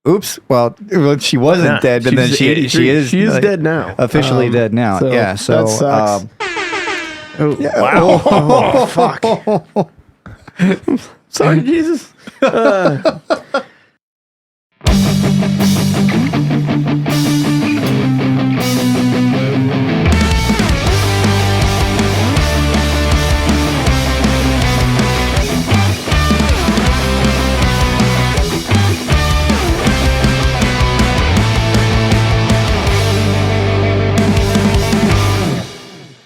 Oops. Well, she wasn't dead, but then she is dead now. Officially dead now. So yeah. So that sucks. Yeah. Wow. Oh, fuck. Sorry, Jesus.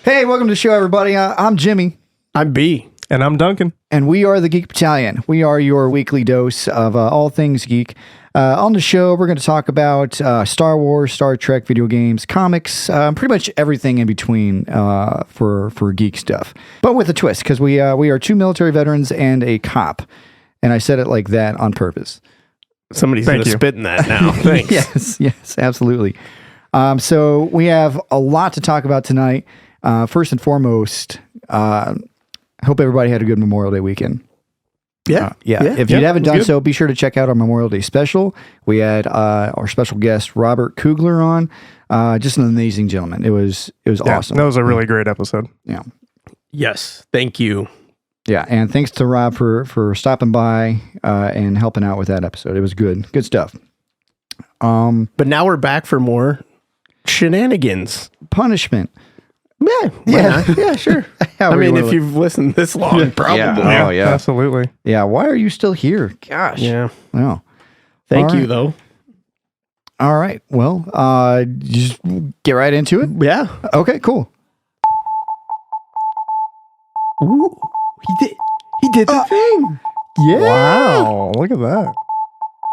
Hey, welcome to the show, everybody. I'm Jimmy. I'm B. And I'm Duncan. And we are the Geek Battalion. We are your weekly dose of all things geek. On the show, we're going to talk about Star Wars, Star Trek, video games, comics, pretty much everything in between for geek stuff. But with a twist, because we are two military veterans and a cop. And I said it like that on purpose. Somebody's going to spit in that now. Thanks. Yes, absolutely. So we have a lot to talk about tonight. First and foremost, I hope everybody had a good Memorial Day weekend. Yeah. If you haven't done so, be sure to check out our Memorial Day special. We had our special guest, Robert Kugler, on. Just an amazing gentleman. It was awesome. That was a really great episode. Yeah. Yes. Thank you. Yeah. And thanks to Rob for stopping by and helping out with that episode. It was good. Good stuff. But now we're back for more shenanigans. Punishment. Yeah, sure. I mean, if you've listened this long, probably. Yeah. Oh, yeah. Absolutely. Yeah, why are you still here? Gosh. Yeah. Oh. Thank you, though. All right. Well, just get right into it. Yeah. Okay, cool. Ooh, he did the thing. Yeah. Wow. Look at that.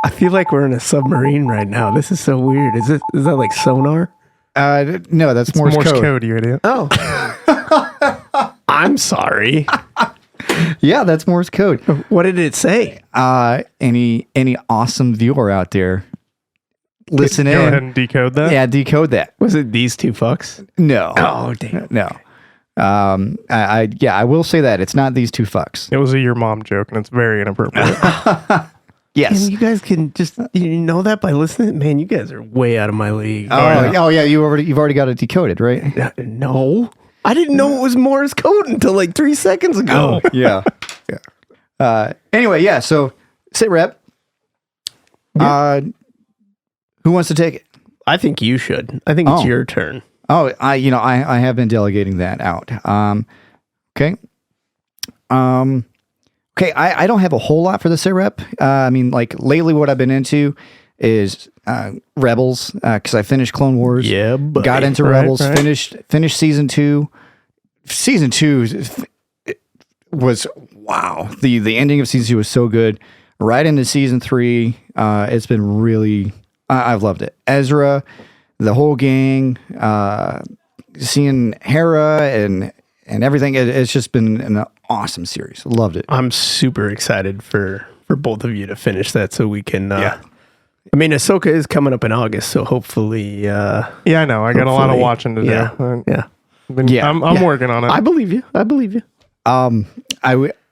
I feel like we're in a submarine right now. This is so weird. Is that like sonar? No, that's Morse code. You idiot. Oh. I'm sorry. Yeah, that's Morse code. What did it say? Any awesome viewer out there, listen in. Go ahead and decode that. Yeah, decode that. Was it these two fucks? No. Oh, damn. No. I will say that it's not these two fucks. It was a your mom joke, and it's very inappropriate. Yes. And you guys can just know that by listening. Man, you guys are way out of my league. Oh yeah, you've already got it decoded, right? No, I didn't know it was Morse code until like 3 seconds ago. Oh, yeah. Anyway, yeah. So sit rep. Yeah. Who wants to take it? I think you should. I think it's your turn. Oh, I have been delegating that out. Okay. Okay, I don't have a whole lot for the sit rep. I mean, like lately, what I've been into is Rebels because I finished Clone Wars. Yeah, buddy. Got into Rebels. Finished season 2. Season 2 was wow. The ending of season 2 was so good. Right into season 3, it's been really. I've loved it. Ezra, the whole gang, seeing Hera and everything. It's just been an awesome series. Loved it. I'm super excited for both of you to finish that so we can. I mean, Ahsoka is coming up in August, so hopefully. Yeah, I know. I got a lot of watching to do. Yeah. I'm working on it. I believe you.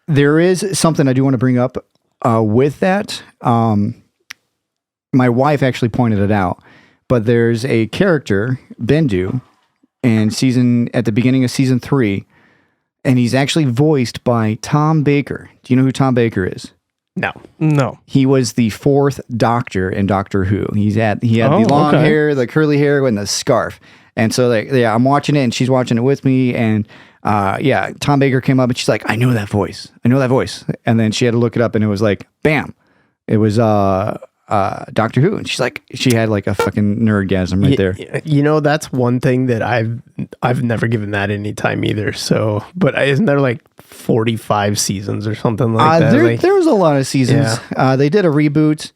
There is something I do want to bring up with that. My wife actually pointed it out, but there's a character, Bendu, at the beginning of season 3. And he's actually voiced by Tom Baker. Do you know who Tom Baker is? No. He was the 4th Doctor in Doctor Who. He had the long hair, the curly hair, and the scarf. And so, I'm watching it, and she's watching it with me. And Tom Baker came up, and she's like, "I know that voice. And then she had to look it up, and it was like, bam, it was Doctor Who, and she had like a fucking nerdgasm right there. You know, that's one thing that I've never given that any time either. So, but isn't there like 45 seasons or something like that? There was a lot of seasons. Yeah. They did a reboot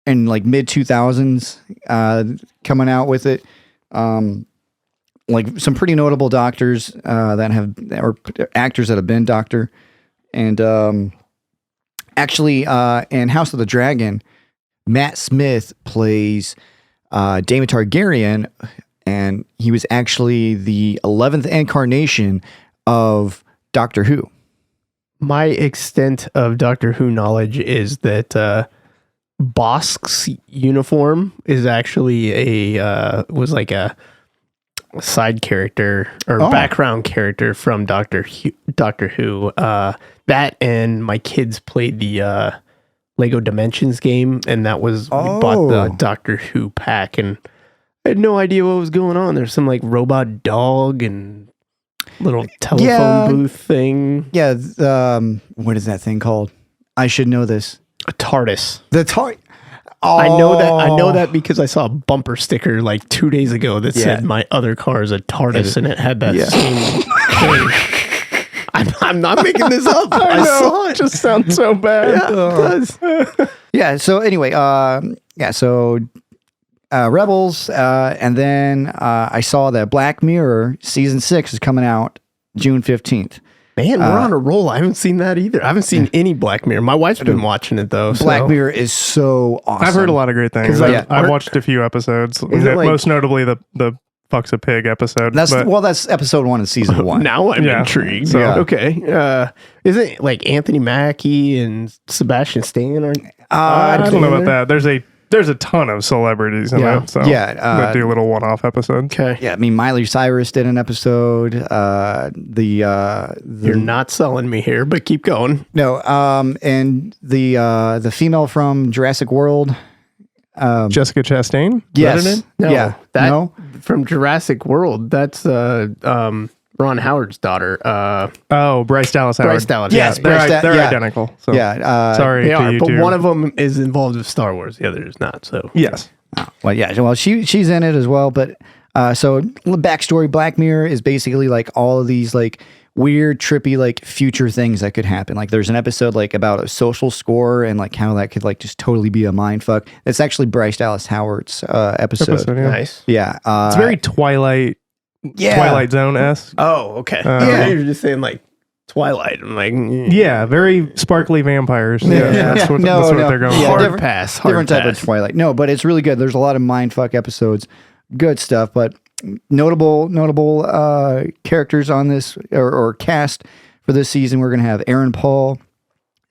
in like mid 2000s coming out with it. Like some pretty notable doctors or actors that have been Doctor, and actually, in House of the Dragon, Matt Smith plays Daemon Targaryen, and he was actually the 11th incarnation of Doctor Who. My extent of Doctor Who knowledge is that Bosk's uniform is actually was like a side character or background character from Doctor Who. That and my kids played the Lego Dimensions game, and that was we bought the Doctor Who pack, and I had no idea what was going on. There's some like robot dog and little telephone booth thing. Yeah, what is that thing called? I should know this. A TARDIS. The TARDIS. Oh. I know that because I saw a bumper sticker like 2 days ago that said my other car is a TARDIS, and it had that same thing. I'm not making this up. I saw it. It just sounds so bad. Yeah, it does. Yeah. So anyway, So Rebels, and then I saw that Black Mirror season 6 is coming out June 15th. Man, we're on a roll. I haven't seen that either. I haven't seen any Black Mirror. My wife's been watching it though. Black Mirror is so awesome. I've heard a lot of great things. I've watched a few episodes. Most notably the Fuck's a Pig episode. That's episode 1 of season 1. Now I'm intrigued. So, okay. Is it like Anthony Mackie and Sebastian Stan? I don't know about that. There's a ton of celebrities in it. So they do little one-off episodes. Okay. Yeah, I mean Miley Cyrus did an episode. You're not selling me here, but keep going. No, and the female from Jurassic World, Jessica Chastain? Yes. No, from Jurassic World. That's Ron Howard's daughter. Bryce Dallas Howard. Bryce Dallas. Yes, they're identical. So. Yeah. Sorry they to are, you but too. one of them is involved with Star Wars. The other is not. So yes. Well, yeah. Well, she's in it as well. But so backstory: Black Mirror is basically like all of these like weird, trippy, like future things that could happen. Like there's an episode like about a social score and like how that could like just totally be a mind fuck. It's actually Bryce Dallas Howard's episode. yeah. Nice. Yeah. It's very Twilight Zone-esque. Oh, okay. You're just saying like Twilight. I'm like, very sparkly vampires. That's what they're going for. Hard pass. Different type of Twilight. No, but it's really good. There's a lot of mindfuck episodes. Good stuff. But notable characters on this or cast for this season. We're going to have Aaron Paul,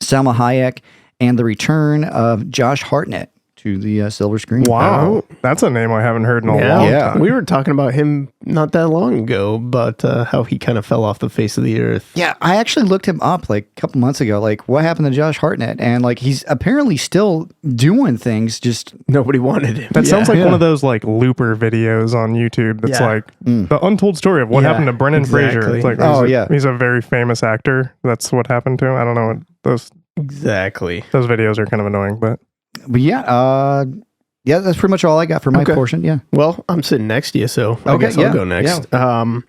Salma Hayek, and the return of Josh Hartnett to the silver screen. Wow. That's a name I haven't heard in a long time. We were talking about him not that long ago, but how he kind of fell off the face of the earth. Yeah, I actually looked him up like a couple months ago. Like, what happened to Josh Hartnett? And like, he's apparently still doing things. Just nobody wanted him. That sounds like one of those like Looper videos on YouTube. That's like the untold story of what happened to Brendan Fraser. It's like, he's a very famous actor. That's what happened to him. I don't know. Those videos are kind of annoying, but yeah, that's pretty much all I got for my portion. Yeah. Well, I'm sitting next to you, so I guess I'll go next. Yeah.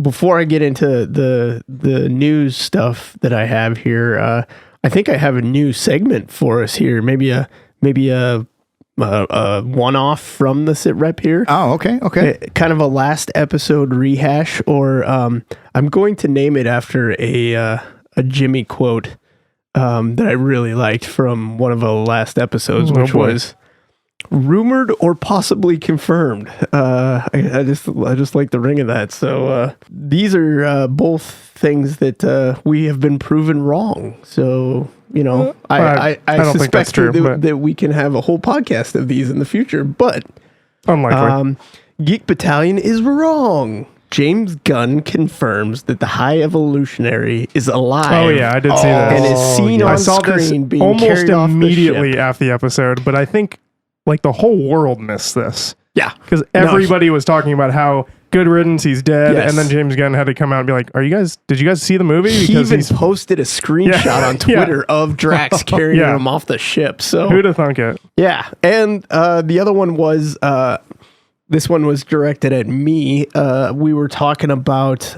Before I get into the news stuff that I have here, I think I have a new segment for us here. Maybe a one-off from the sit rep here. Oh, okay. Kind of a last episode rehash, or I'm going to name it after a Jimmy quote. That I really liked from one of the last episodes, which was rumored or possibly confirmed. I just like the ring of that. So these are both things that we have been proven wrong. So I don't think that's true, that we can have a whole podcast of these in the future. But unlikely. Geek Battalion is wrong. James Gunn confirms that the High Evolutionary is alive. Oh yeah, I did see that, and is seen on screen being almost carried off immediately the ship. after the episode. But I think like the whole world missed this. Yeah, because everybody was talking about how good riddance, he's dead, and then James Gunn had to come out and be like, did you guys see the movie? Because he even posted a screenshot on Twitter of Drax carrying him off the ship. So who'd have thunk it? Yeah, and the other one was. This one was directed at me. We were talking about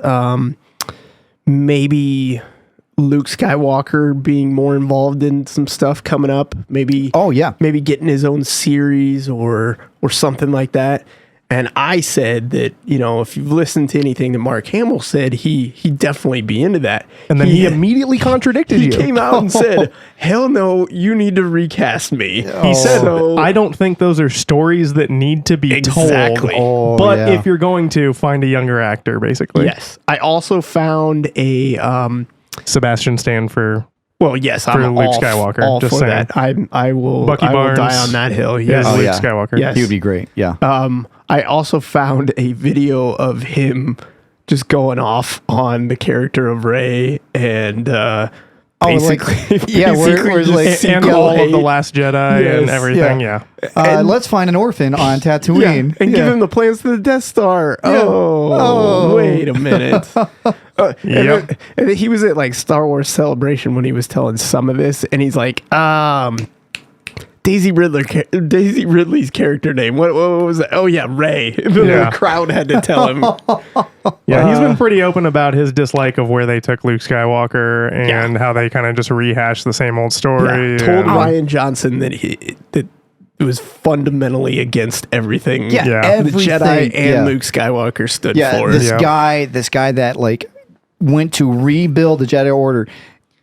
maybe Luke Skywalker being more involved in some stuff coming up. Maybe maybe getting his own series or something like that. And I said that, if you've listened to anything that Mark Hamill said, he definitely be into that. And then he immediately contradicted you. He came out and said, hell no, you need to recast me. He said, I don't think those are stories that need to be told. But if you're going to, find a younger actor, basically. Yes. I also found a... Sebastian Stan for Well, yes, for I'm Luke all Skywalker. All just for saying. that. I will. Bucky I will Barnes die on that hill. Yes. is Luke Skywalker. Yes. He would be great. Yeah. I also found a video of him just going off on the character of Rey and basically, where's like and all of the Last Jedi and everything. Yeah. Let's find an orphan on Tatooine and give him the plans to the Death Star. Oh, wait a minute. And then he was at like Star Wars Celebration when he was telling some of this, and he's like, Daisy Ridley's character name. What was that? Oh yeah, Rey. The crowd had to tell him. Yeah, he's been pretty open about his dislike of where they took Luke Skywalker and how they kind of just rehashed the same old story. Yeah, told Rian Johnson that it was fundamentally against everything. Yeah, the Jedi and Luke Skywalker stood for. This guy that like went to rebuild the Jedi Order,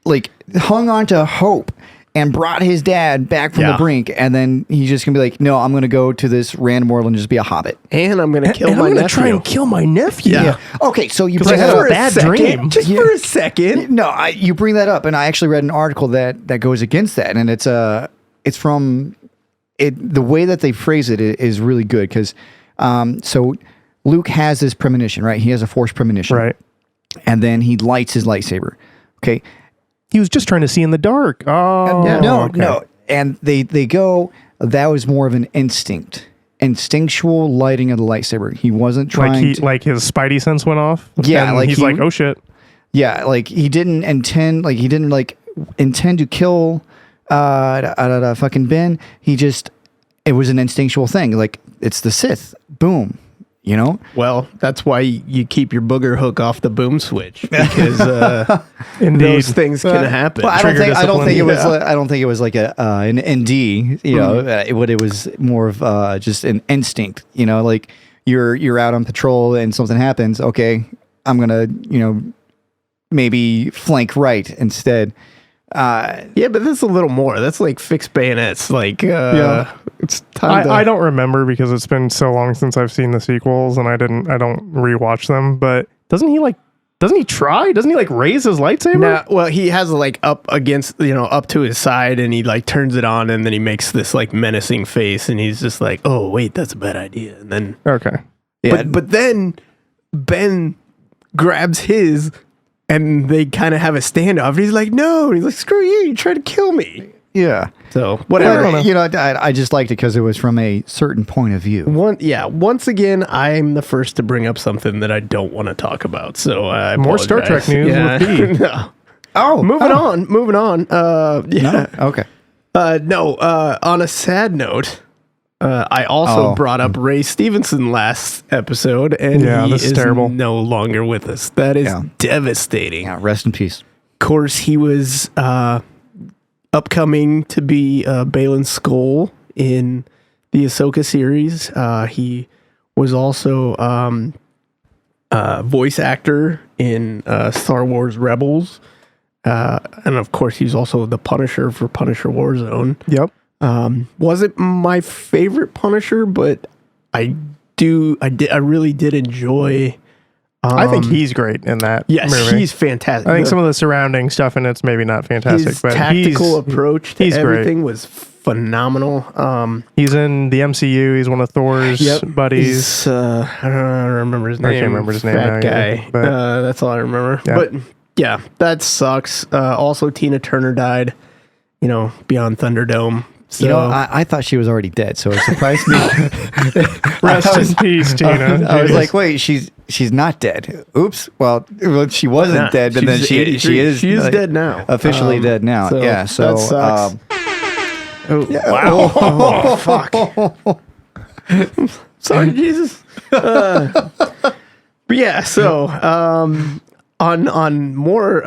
like hung on to hope and brought his dad back from the brink, and then he's just gonna be like, "No, I'm gonna go to this random world and just be a hobbit, and I'm gonna kill my nephew. I'm gonna try and kill my nephew." Yeah. Okay, so you bring that up a bad dream, just for a second. No, you bring that up, and I actually read an article that goes against that, and it's from it. The way that they phrase it is really good because, so Luke has this premonition, right? He has a Force premonition, right? And then he lights his lightsaber. Okay. He was just trying to see in the dark. Oh, no. And they go, that was more of an instinctual lighting of the lightsaber. He wasn't trying like his spidey sense went off. Yeah, and like he's like, oh shit. Yeah, like he didn't intend to kill fucking Ben. It was an instinctual thing. Like it's the Sith. Boom. You know? Well, that's why you keep your booger hook off the boom switch because those things can happen. Well, I don't think it was like an ND. You know, it was more of just an instinct. You know, like you're out on patrol and something happens. Okay, I'm gonna maybe flank right instead. Yeah, but that's a little more. That's like fixed bayonets. Like, it's time. I don't remember because it's been so long since I've seen the sequels, and I don't rewatch them. But doesn't he try? Doesn't he like raise his lightsaber? No, well, he has it like up against, up to his side, and he like turns it on, and then he makes this like menacing face, and he's just like, "Oh wait, that's a bad idea." And then but then Ben grabs his. And they kind of have a standoff. And he's like, no. And he's like, screw you. You tried to kill me. Yeah. So, whatever. I just liked it because it was from a certain point of view. Once again, I'm the first to bring up something that I don't want to talk about. So, I more Star Trek news with B. No. Oh. Moving on. No? Okay. On a sad note, I also brought up Ray Stevenson last episode, and he is terrible. No longer with us. That is devastating. Yeah, rest in peace. Of course, he was upcoming to be Baylan Skoll in the Ahsoka series. He was also voice actor in Star Wars Rebels. And of course, he's also the Punisher for Punisher Warzone. Yep. Wasn't my favorite Punisher, but I really did enjoy. I think he's great in that. Yes, movie. He's fantastic. I think some of the surrounding stuff in it's maybe not fantastic, his but tactical approach to everything great. Was phenomenal. He's in the MCU. He's one of Thor's buddies. I don't remember his name. I can't remember his name. That guy. But that's all I remember. Yeah. But yeah, that sucks. Also, Tina Turner died. Beyond Thunderdome. So, I thought she was already dead, so it surprised me. Rest in peace, Tina. I was like, wait, she's not dead. Oops. Well, she wasn't dead, but then she is. She is dead now. Officially dead now. So yeah. So. That sucks. Wow. Oh, fuck. Sorry, Jesus. But yeah. So. On more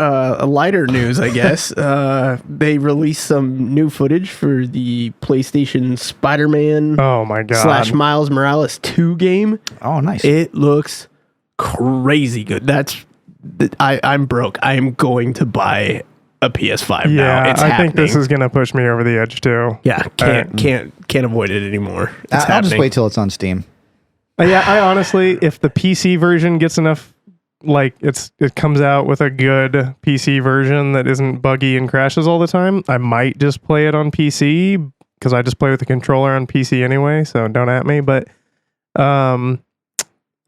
lighter news, I guess, they released some new footage for the PlayStation Spider-Man oh my God. / Miles Morales 2 game. Oh, nice. It looks crazy good. I'm broke. I am going to buy a PS5 now. It's I think this is going to push me over the edge too. Yeah, can't avoid it anymore. I'll just wait till it's on Steam. I honestly, if the PC version gets enough like it comes out with a good PC version that isn't buggy and crashes all the time, I might just play it on PC because I just play with the controller on PC anyway. So don't at me. But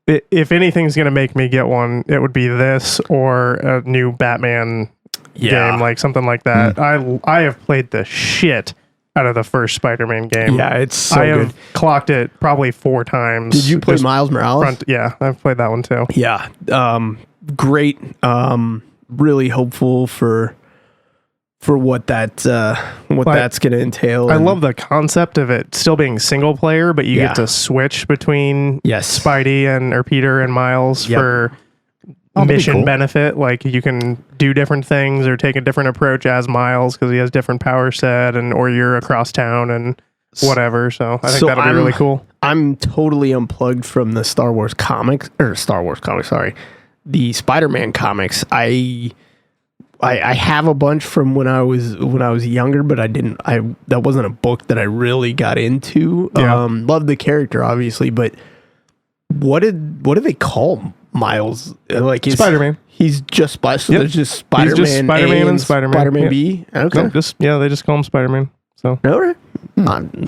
if anything's gonna make me get one, it would be this or a new Batman game, like something like that. I have played the shit out of the first Spider-Man game. Yeah, it's so I good. have clocked it probably 4 times. Did you play Miles Morales? Yeah, I've played that one too. Yeah, great. Really hopeful for what that's going to entail. I love the concept of it still being single player, but you get to switch between Spidey or Peter and Miles for mission benefit. Like you can do different things or take a different approach as Miles because he has different power set, or you're across town and whatever. So I think that'll be really cool. I'm totally unplugged from the Star Wars comics. Sorry, the Spider-Man comics. I have a bunch from when I was younger, but that wasn't a book that I really got into. Loved the character obviously, but what did they call Miles? Like Spider-Man. He's just there's just Spider-Man. He's just Spider-Man and Spider-Man. Spider-Man B. Okay. No, they just call him Spider-Man. So all right.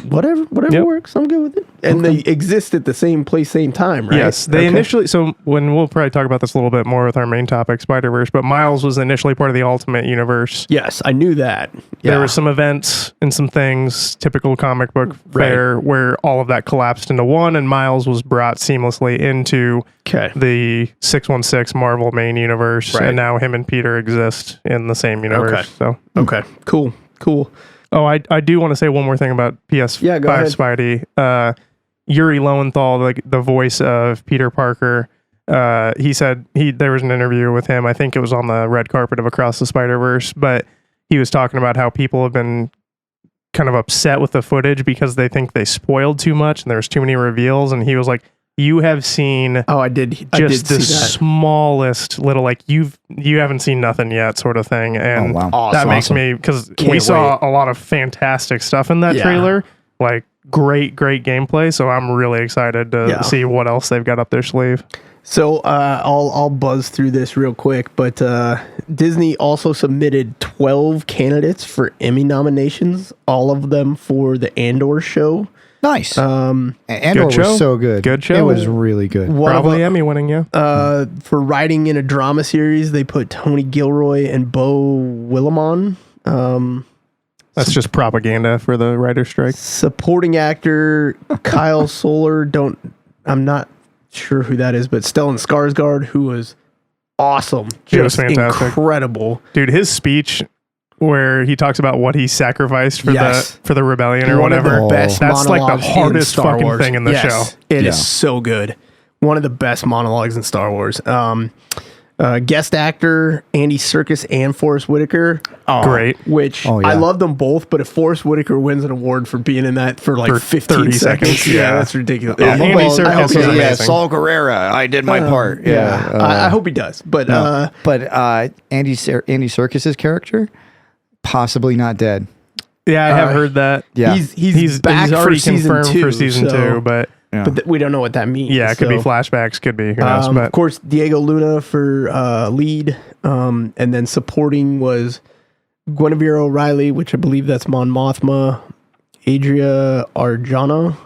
Whatever works. I'm good with it. And they exist at the same place, same time, right? Yes, they initially. So when we'll probably talk about this a little bit more with our main topic, Spider-Verse. But Miles was initially part of the Ultimate Universe. Yes, I knew that. Yeah. There were some events and some things, typical comic book fare, where all of that collapsed into one, and Miles was brought seamlessly into the 616 Marvel main universe, and now him and Peter exist in the same universe. Okay, cool. Oh, I do want to say one more thing about PS5 Spidey. Yuri Lowenthal, the voice of Peter Parker, he said there was an interview with him. I think it was on the red carpet of Across the Spider-Verse, but he was talking about how people have been kind of upset with the footage because they think they spoiled too much and there's too many reveals. And he was like, you have seen I did the smallest little, like you haven't seen nothing yet sort of thing. And that makes me, because we saw a lot of fantastic stuff in that trailer, like great gameplay. So I'm really excited to see what else they've got up their sleeve. So I'll buzz through this real quick, but Disney also submitted 12 candidates for Emmy nominations, all of them for the Andor show. Nice. Andor was so good. Good show. It was really good. Probably Emmy winning, for writing in a drama series, they put Tony Gilroy and Beau Willimon. That's just propaganda for the writer's strike. Supporting actor Kyle Soller. I'm not sure who that is, but Stellan Skarsgård, who was awesome. He was fantastic. Incredible. Dude, his speech where he talks about what he sacrificed for the rebellion or whatever. That's like the hardest fucking thing in the show. It is so good. One of the best monologues in Star Wars. Guest actor Andy Serkis and Forrest Whitaker. Great. I love them both, but if Forrest Whitaker wins an award for being in that for 15 seconds, that's ridiculous. Andy Serkis is amazing. Saul Guerrera, I did my part. I hope he does. But Andy Serkis's character, possibly not dead. Yeah, I have heard that. Yeah, he's back already for confirmed season 2, for season 2, but we don't know what that means. Yeah, it could be flashbacks, could be. Who knows, but. Of course, Diego Luna for lead, and then supporting was Guinevere O'Reilly, which I believe that's Mon Mothma, Adria Arjona,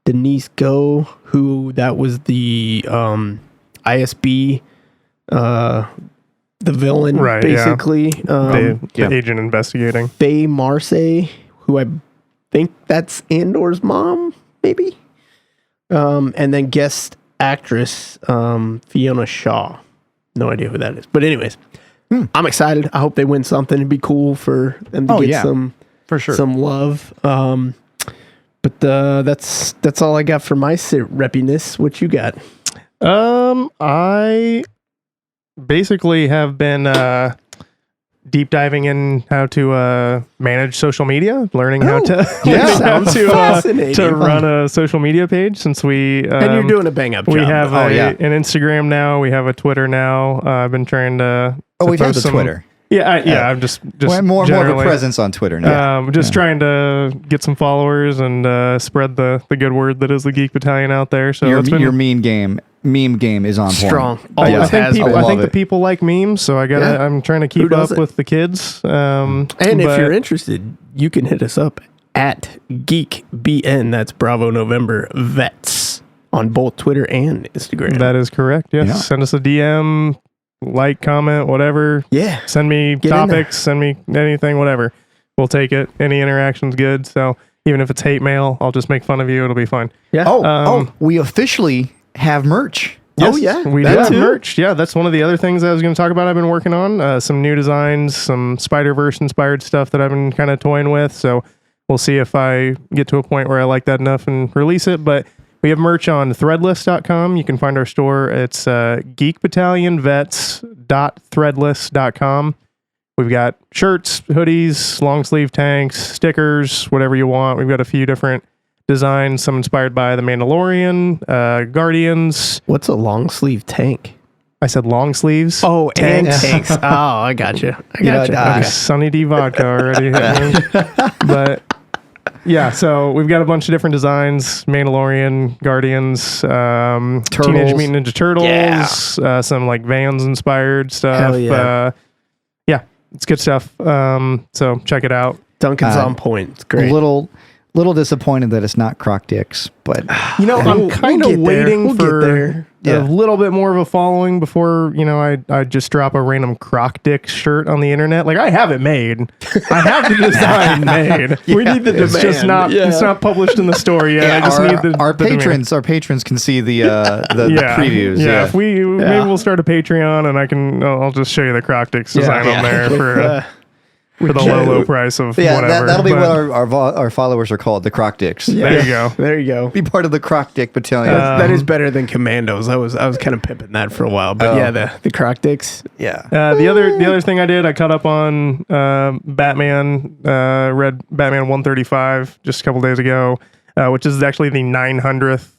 Denise Go, who that was the ISB, the villain, basically. The agent investigating. Faye Marseille, who I think that's Andor's mom, maybe. And then guest actress Fiona Shaw. No idea who that is. But anyways, I'm excited. I hope they win something. It'd be cool for them to get some love. But that's all I got for my reppiness. What you got? I basically have been deep diving in how to manage social media, learning how to run a social media page. Since we and you're doing a bang up job. We have an Instagram now. We have a Twitter now. I've been trying to. We've had the Twitter. I'm just more of a presence on Twitter now. Just trying to get some followers and spread the good word that is the Geek Battalion out there. So your mean game meme game is on strong. point. I think the people like memes, so I'm trying to keep up with the kids. And if you're interested, you can hit us up at Geek BN. That's Bravo November Vets on both Twitter and Instagram. That is correct. Yes. Yeah. Send us a DM, like, comment, whatever. Yeah. Send me topics. Send me anything, whatever. We'll take it. Any interaction's good. So even if it's hate mail, I'll just make fun of you. It'll be fine. Yeah. We officially have merch. Yes, we do have merch. Yeah, that's one of the other things I was going to talk about. I've been working on some new designs, some Spider-Verse inspired stuff that I've been kind of toying with. So we'll see if I get to a point where I like that enough and release it. But we have merch on threadless.com. You can find our store. It's geekbattalionvets.threadless.com. We've got shirts, hoodies, long sleeve tanks, stickers, whatever you want. We've got a few different designs, some inspired by The Mandalorian, Guardians. What's a long sleeve tank? I said long sleeves. Oh, tanks. Oh, I got you. Okay. Sunny D vodka already. But yeah, so we've got a bunch of different designs: Mandalorian, Guardians, Teenage Mutant Ninja Turtles, some like Vans inspired stuff. Hell yeah. Yeah, it's good stuff. So check it out. Duncan's on point. It's great. Little disappointed that it's not Croc Dicks, but I'm kind of waiting for a little bit more of a following before I just drop a random Croc Dicks shirt on the internet. Like, I have it made, I have the design made. We need the demand. It's just not it's not published in the store yet. I just need our patrons. Our patrons can see the previews. Yeah, if maybe we'll start a Patreon and I'll just show you the Croc Dicks design on there for the low price of whatever. That'll be what our followers are called, the Croc Dicks. Yeah. There you go. There you go. Be part of the Croc Dick Battalion. That is better than Commandos. I was kind of pimping that for a while, but the Croc Dicks. Yeah. The other thing I did, I caught up on Batman. Read Batman 135 just a couple days ago, which is actually the 900th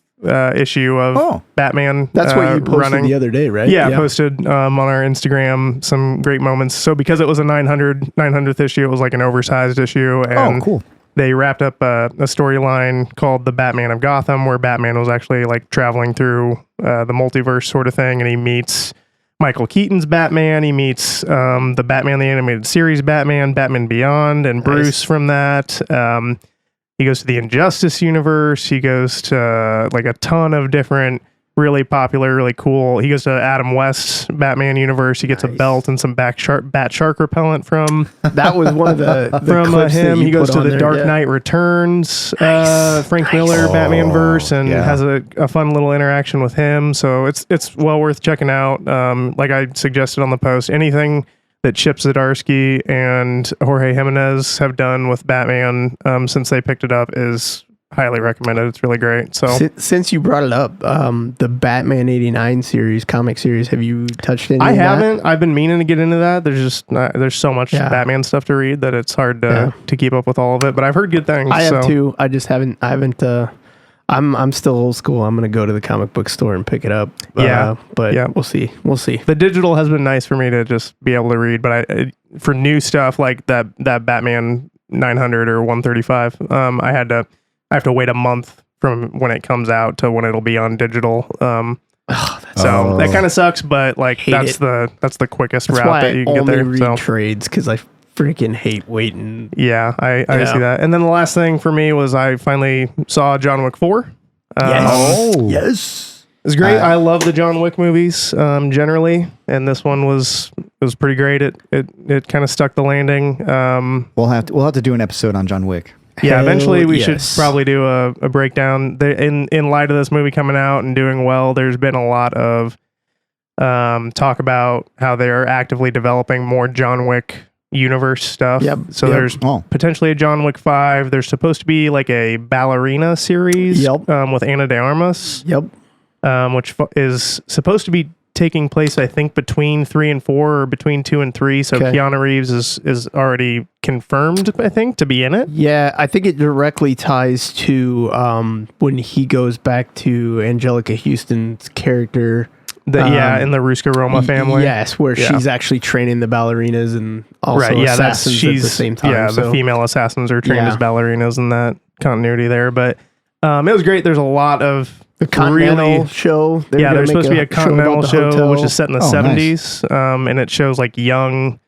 issue of Batman. That's what you posted the other day, right? Yeah, I posted on our Instagram some great moments. So because it was a 900th issue, it was like an oversized issue. And cool. They wrapped up a storyline called The Batman of Gotham, where Batman was actually like traveling through the multiverse sort of thing, and he meets Michael Keaton's Batman. He meets the Batman the Animated Series Batman Beyond, and Bruce from that. He goes to the Injustice universe. He goes to like a ton of different, really popular, really cool. He goes to Adam West's Batman universe. He gets a belt and some bat shark repellent from. That was one of the from clips him. He goes to the there, Dark Knight Returns, Frank Miller Batman verse, and has a fun little interaction with him. So it's well worth checking out. Like I suggested on the post, anything that Chip Zdarsky and Jorge Jimenez have done with Batman since they picked it up is highly recommended. It's really great. So since you brought it up, the Batman 89 comic series, have you touched any? I haven't. I've been meaning to get into that. There's so much Batman stuff to read that it's hard to keep up with all of it. But I've heard good things. I have too. I just haven't. I'm still old school. I'm gonna go to the comic book store and pick it up. But we'll see. The digital has been nice for me to just be able to read, but for new stuff like that Batman 900 or 135, I have to wait a month from when it comes out to when it'll be on digital. That kind of sucks, but like that's the quickest route that you can get there. Read trades because I freaking hate waiting. Yeah, I see that. And then the last thing for me was I finally saw John Wick 4. Yes. It was great. I love the John Wick movies generally, and this one was pretty great. It kind of stuck the landing. We'll have to do an episode on John Wick. Yeah, eventually we should probably do a breakdown. In light of this movie coming out and doing well, there's been a lot of talk about how they're actively developing more John Wick universe stuff. There's potentially a John Wick 5. There's supposed to be like a ballerina series with Ana de Armas. Which is supposed to be taking place, I think, between 3 and 4 or between 2 and 3. So Keanu Reeves is already confirmed, I think, to be in it. Yeah, I think it directly ties to when he goes back to Angelica Houston's character. In the Ruska Roma family. Yes, where she's actually training the ballerinas and also assassins at the same time. Yeah, the female assassins are trained as ballerinas in that continuity there. But it was great. There's a lot of The Continental show. There's supposed to be a Continental show which is set in the 70s. Nice. And it shows like young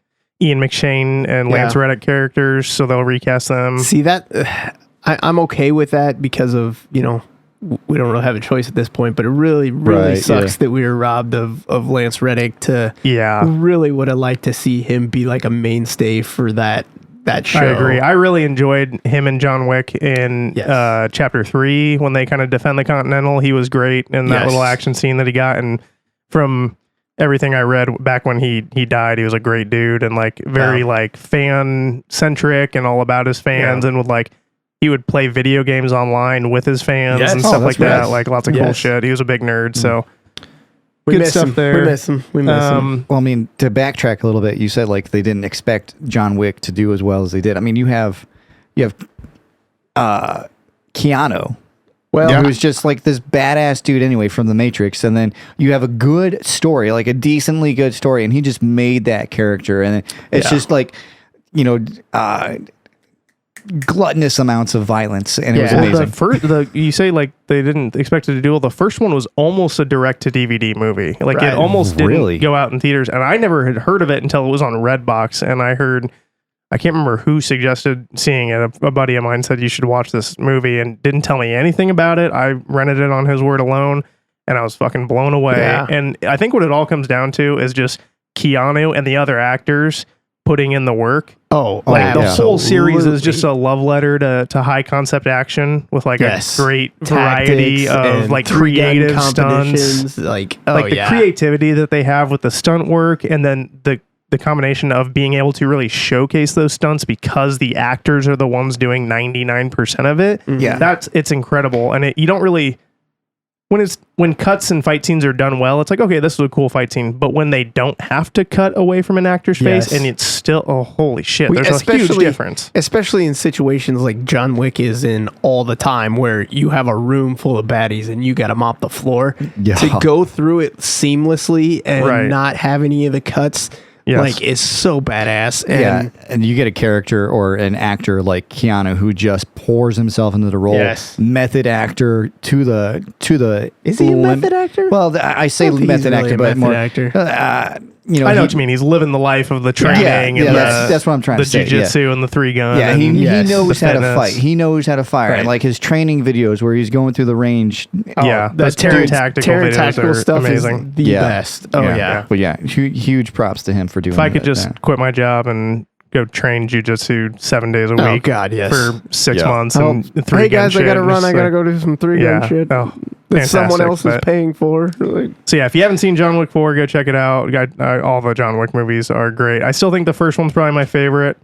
Ian McShane and Lance Reddick characters, so they'll recast them. See that? I'm okay with that because of, we don't really have a choice at this point, but it really sucks that we were robbed of Lance Reddick to really would have liked to see him be like a mainstay for that show. I agree. I really enjoyed him and John Wick in Chapter 3 when they kind of defend the Continental. He was great in that little action scene that he got, and from everything I read back when he died, he was a great dude and like very like fan centric and all about his fans and he would play video games online with his fans and stuff like that. Like lots of cool shit. He was a big nerd, so good stuff there. We miss him. Well, I mean, to backtrack a little bit, you said like they didn't expect John Wick to do as well as they did. I mean, you have Keanu, who's just like this badass dude anyway from The Matrix, and then you have a good story, like a decently good story, and he just made that character, and it's just like, gluttonous amounts of violence, and it was amazing. You say like they didn't expect it to do well. The first one was almost a direct to DVD movie. Like it almost didn't go out in theaters, and I never had heard of it until it was on Redbox, and I can't remember who suggested seeing it. A buddy of mine said you should watch this movie and didn't tell me anything about it. I rented it on his word alone, and I was fucking blown away. Yeah. And I think what it all comes down to is just Keanu and the other actors putting in the work. The whole series is just a love letter to high concept action with like a great variety of like creative stunts, the creativity that they have with the stunt work, and then the combination of being able to really showcase those stunts because the actors are the ones doing 99% of it. It's incredible. And you don't really, when cuts and fight scenes are done well, it's like, okay, this is a cool fight scene. But when they don't have to cut away from an actor's face and it's still, holy shit, there's a huge difference. Especially in situations like John Wick is in all the time, where you have a room full of baddies and you got to mop the floor to go through it seamlessly and not have any of the cuts. Like, it's so badass. And you get a character or an actor like Keanu who just pours himself into the role. Method actor to the Is he a method actor? Well, I say method actor, but more actor. I know what you mean. He's living the life of the training and that's what I'm trying to say. The jiu-jitsu and the 3-gun. Yeah, he knows how to fight. He knows how to fire. And like his training videos where he's going through the range. Those tactical videos are stuff amazing. Is the best. But huge props to him for doing that. If I could just quit my job and go train jiu-jitsu 7 days a week for 6 months and 3-gun Hey guys, shit. I gotta run. I gotta go do some 3-gun shit. That someone else is paying for. So if you haven't seen John Wick 4, go check it out. All the John Wick movies are great. I still think the first one's probably my favorite.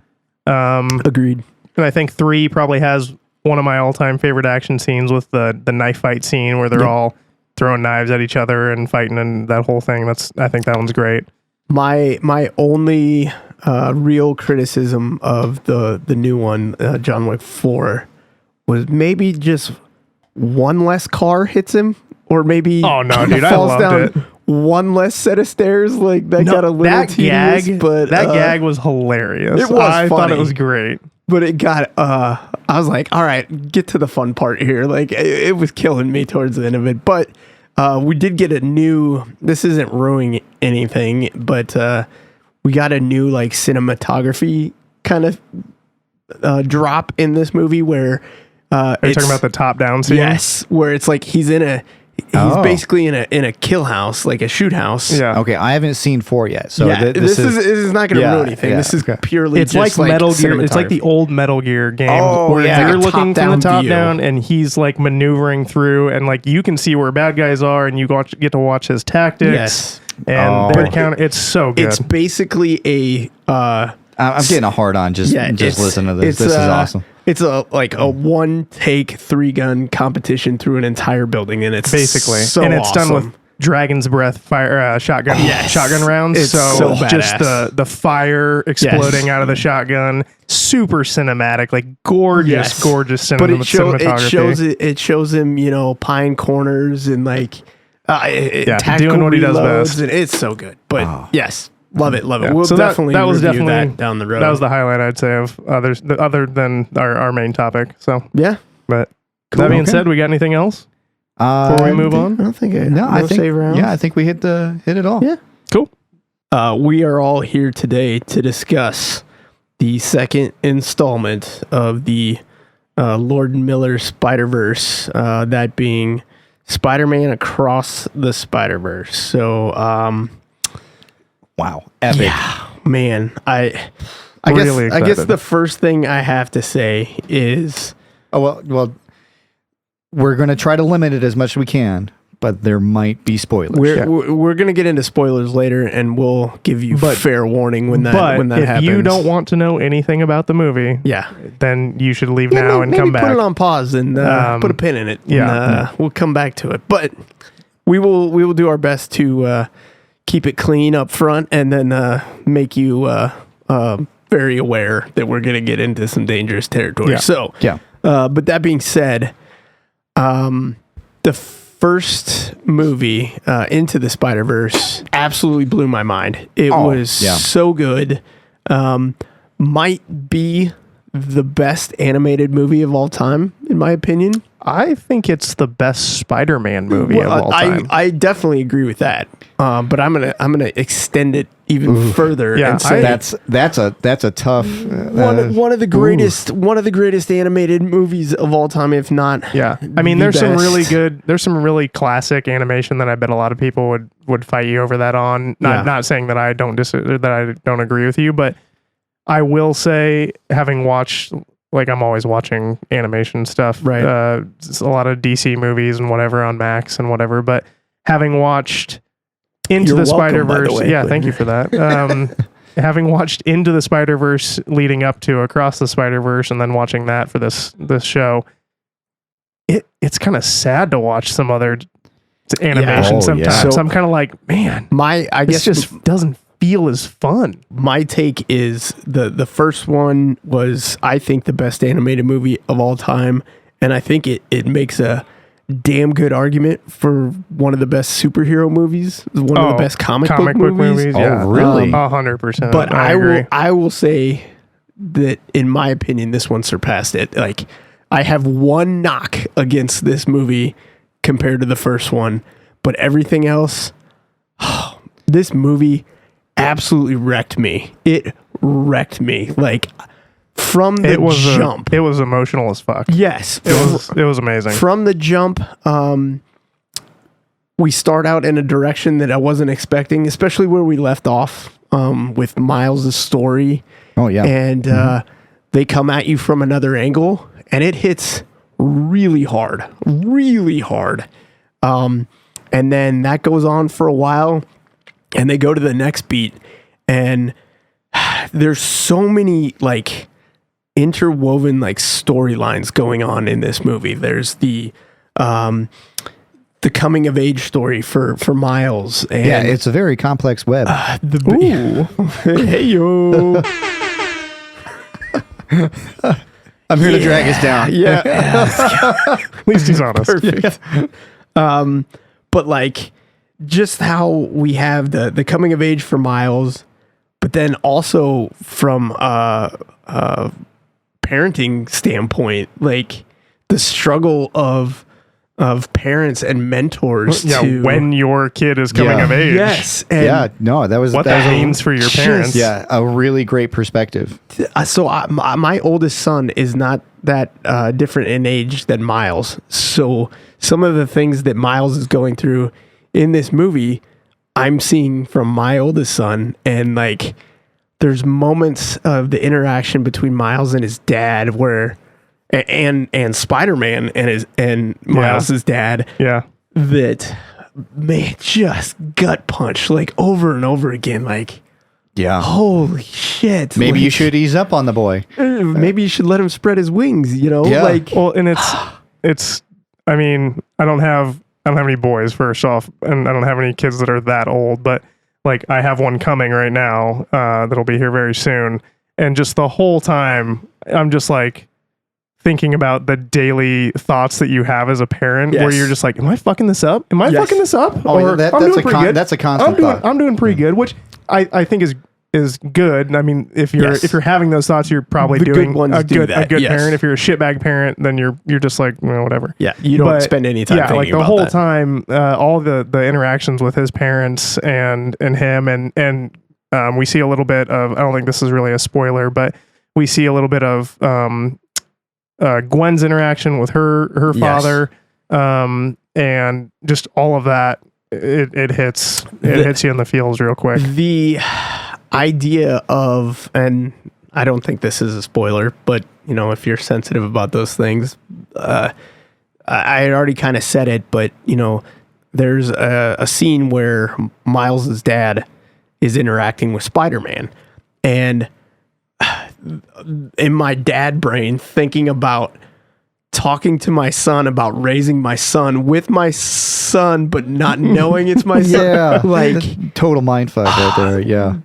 Agreed. And I think 3 probably has one of my all-time favorite action scenes with the knife fight scene where they're all throwing knives at each other and fighting and that whole thing. I think that one's great. My only real criticism of the new one, John Wick 4, was maybe just one less car hits him, or maybe dude, falls down one less set of stairs. Like that got a little tedious, but that gag was hilarious. It was I thought funny. it was great, but it got. I was like, all right, get to the fun part here. Like it was killing me towards the end of it, but we did get a new. This isn't ruining anything, but we got a new like cinematography kind of drop in this movie where. Are you talking about the top-down scene? Yes, where it's like he's basically in a kill house, like a shoot house. Yeah. Okay, I haven't seen 4 yet, so this is not going to ruin anything. This is purely it's just like Metal Gear. It's like the old Metal Gear game where you're looking from the top down, and he's like maneuvering through, and like you can see where bad guys are, and you get to watch his tactics. Yes, and their counter. It's so good. It's basically a. I'm getting a hard on just listening to this. This is awesome. It's a one-take 3-gun competition through an entire building, and it's basically and it's done with Dragon's Breath fire shotgun rounds. It's so just the fire exploding out of the shotgun, super cinematic, like gorgeous cinematography. But it shows him, pine corners and like doing what he does best, and it's so good. But yes. Love it. We'll definitely review that down the road. That was the highlight, I'd say, of other than our main topic. So yeah. But that being said, we got anything else? Before we move on? I don't think I think save rounds. Yeah, I think we hit it all. Yeah. Cool. We are all here today to discuss the second installment of the Lord and Miller Spider-Verse, that being Spider-Man Across the Spider-Verse. So, wow, epic. Yeah, man, I guess the first thing I have to say is, well, we're going to try to limit it as much as we can, but there might be spoilers. We're going to get into spoilers later, and we'll give you fair warning when that happens. But if you don't want to know anything about the movie, then you should leave now and come back. Put it on pause and put a pin in it. Yeah, and, we'll come back to it. But we will do our best to keep it clean up front, and then make you very aware that we're going to get into some dangerous territory. Yeah. So, but that being said, the first movie, Into the Spider-Verse, absolutely blew my mind. It was so good. Might be the best animated movie of all time, in my opinion. I think it's the best Spider-Man movie of all time. I definitely agree with that. But I'm gonna extend it even further and say that's a tough one of the greatest animated movies of all time, if not. Yeah, I mean, there's some really classic animation that I bet a lot of people would fight you over that on. Not saying that I don't agree with you, but I will say, having watched, like, I'm always watching animation stuff, right? A lot of DC movies and whatever on Max and whatever, but having watched Into the Spider-Verse, thank you for that. Having watched Into the Spider-Verse leading up to Across the Spider-Verse, and then watching that for this show, it's kind of sad to watch some other animation sometimes. Yeah. So I'm kind of like, man, I guess just doesn't feel as fun. My take is the first one was, I think, the best animated movie of all time, and I think it makes a damn good argument for one of the best superhero movies, one of the best comic book movies. Yeah. Oh, really? 100%. But I will say that, in my opinion, this one surpassed it. Like, I have one knock against this movie compared to the first one, but everything else, this movie absolutely wrecked me. It wrecked me. Like, from the jump. It was emotional as fuck. Yes. It was amazing. From the jump, we start out in a direction that I wasn't expecting, especially where we left off with Miles' story. Oh, yeah. And they come at you from another angle, and it hits really hard. Really hard. And then that goes on for a while, and they go to the next beat, and there's so many, like, interwoven, like, storylines going on in this movie. There's the coming of age story for Miles, and it's a very complex web. Hey yo. I'm here to drag us down. Yeah. At least he's honest. Perfect. But, like, just how we have the coming of age for Miles, but then also from parenting standpoint, like, the struggle of parents and mentors to when your kid is coming of age. Yes. And that was what that means for your parents. Yeah, a really great perspective. So my oldest son is not that different in age than Miles. So some of the things that Miles is going through in this movie, I'm seeing from my oldest son, and, like, there's moments of the interaction between Miles and his dad where, and Spider-Man and Miles' dad, that, man, just gut punch, like, over and over again, like, holy shit. Maybe you should ease up on the boy. Maybe you should let him spread his wings, like. Well, and it's I mean, I don't have any boys, first off, and I don't have any kids that are that old, but, like, I have one coming right now that'll be here very soon, and just the whole time I'm just, like, thinking about the daily thoughts that you have as a parent, where you're just like, am I fucking this up? Am I fucking this up? Oh, that's a constant thought. I'm doing pretty good, which I think is is good. I mean, if you're having those thoughts, you're probably doing a good parent. If you're a shitbag parent, then you're just like, well, whatever. Yeah, you don't spend any time. Yeah, like the whole time, all the interactions with his parents and him, and we see a little bit of. I don't think this is really a spoiler, but we see a little bit of Gwen's interaction with her father, and just all of that. It hits you in the feels real quick. The idea of, and I don't think this is a spoiler, but if you're sensitive about those things, I had already kind of said it, but there's a scene where Miles's dad is interacting with Spider-Man, and in my dad brain, thinking about talking to my son about raising my son with my son, but not knowing it's my son. Yeah, like total mindfuck right there. Yeah,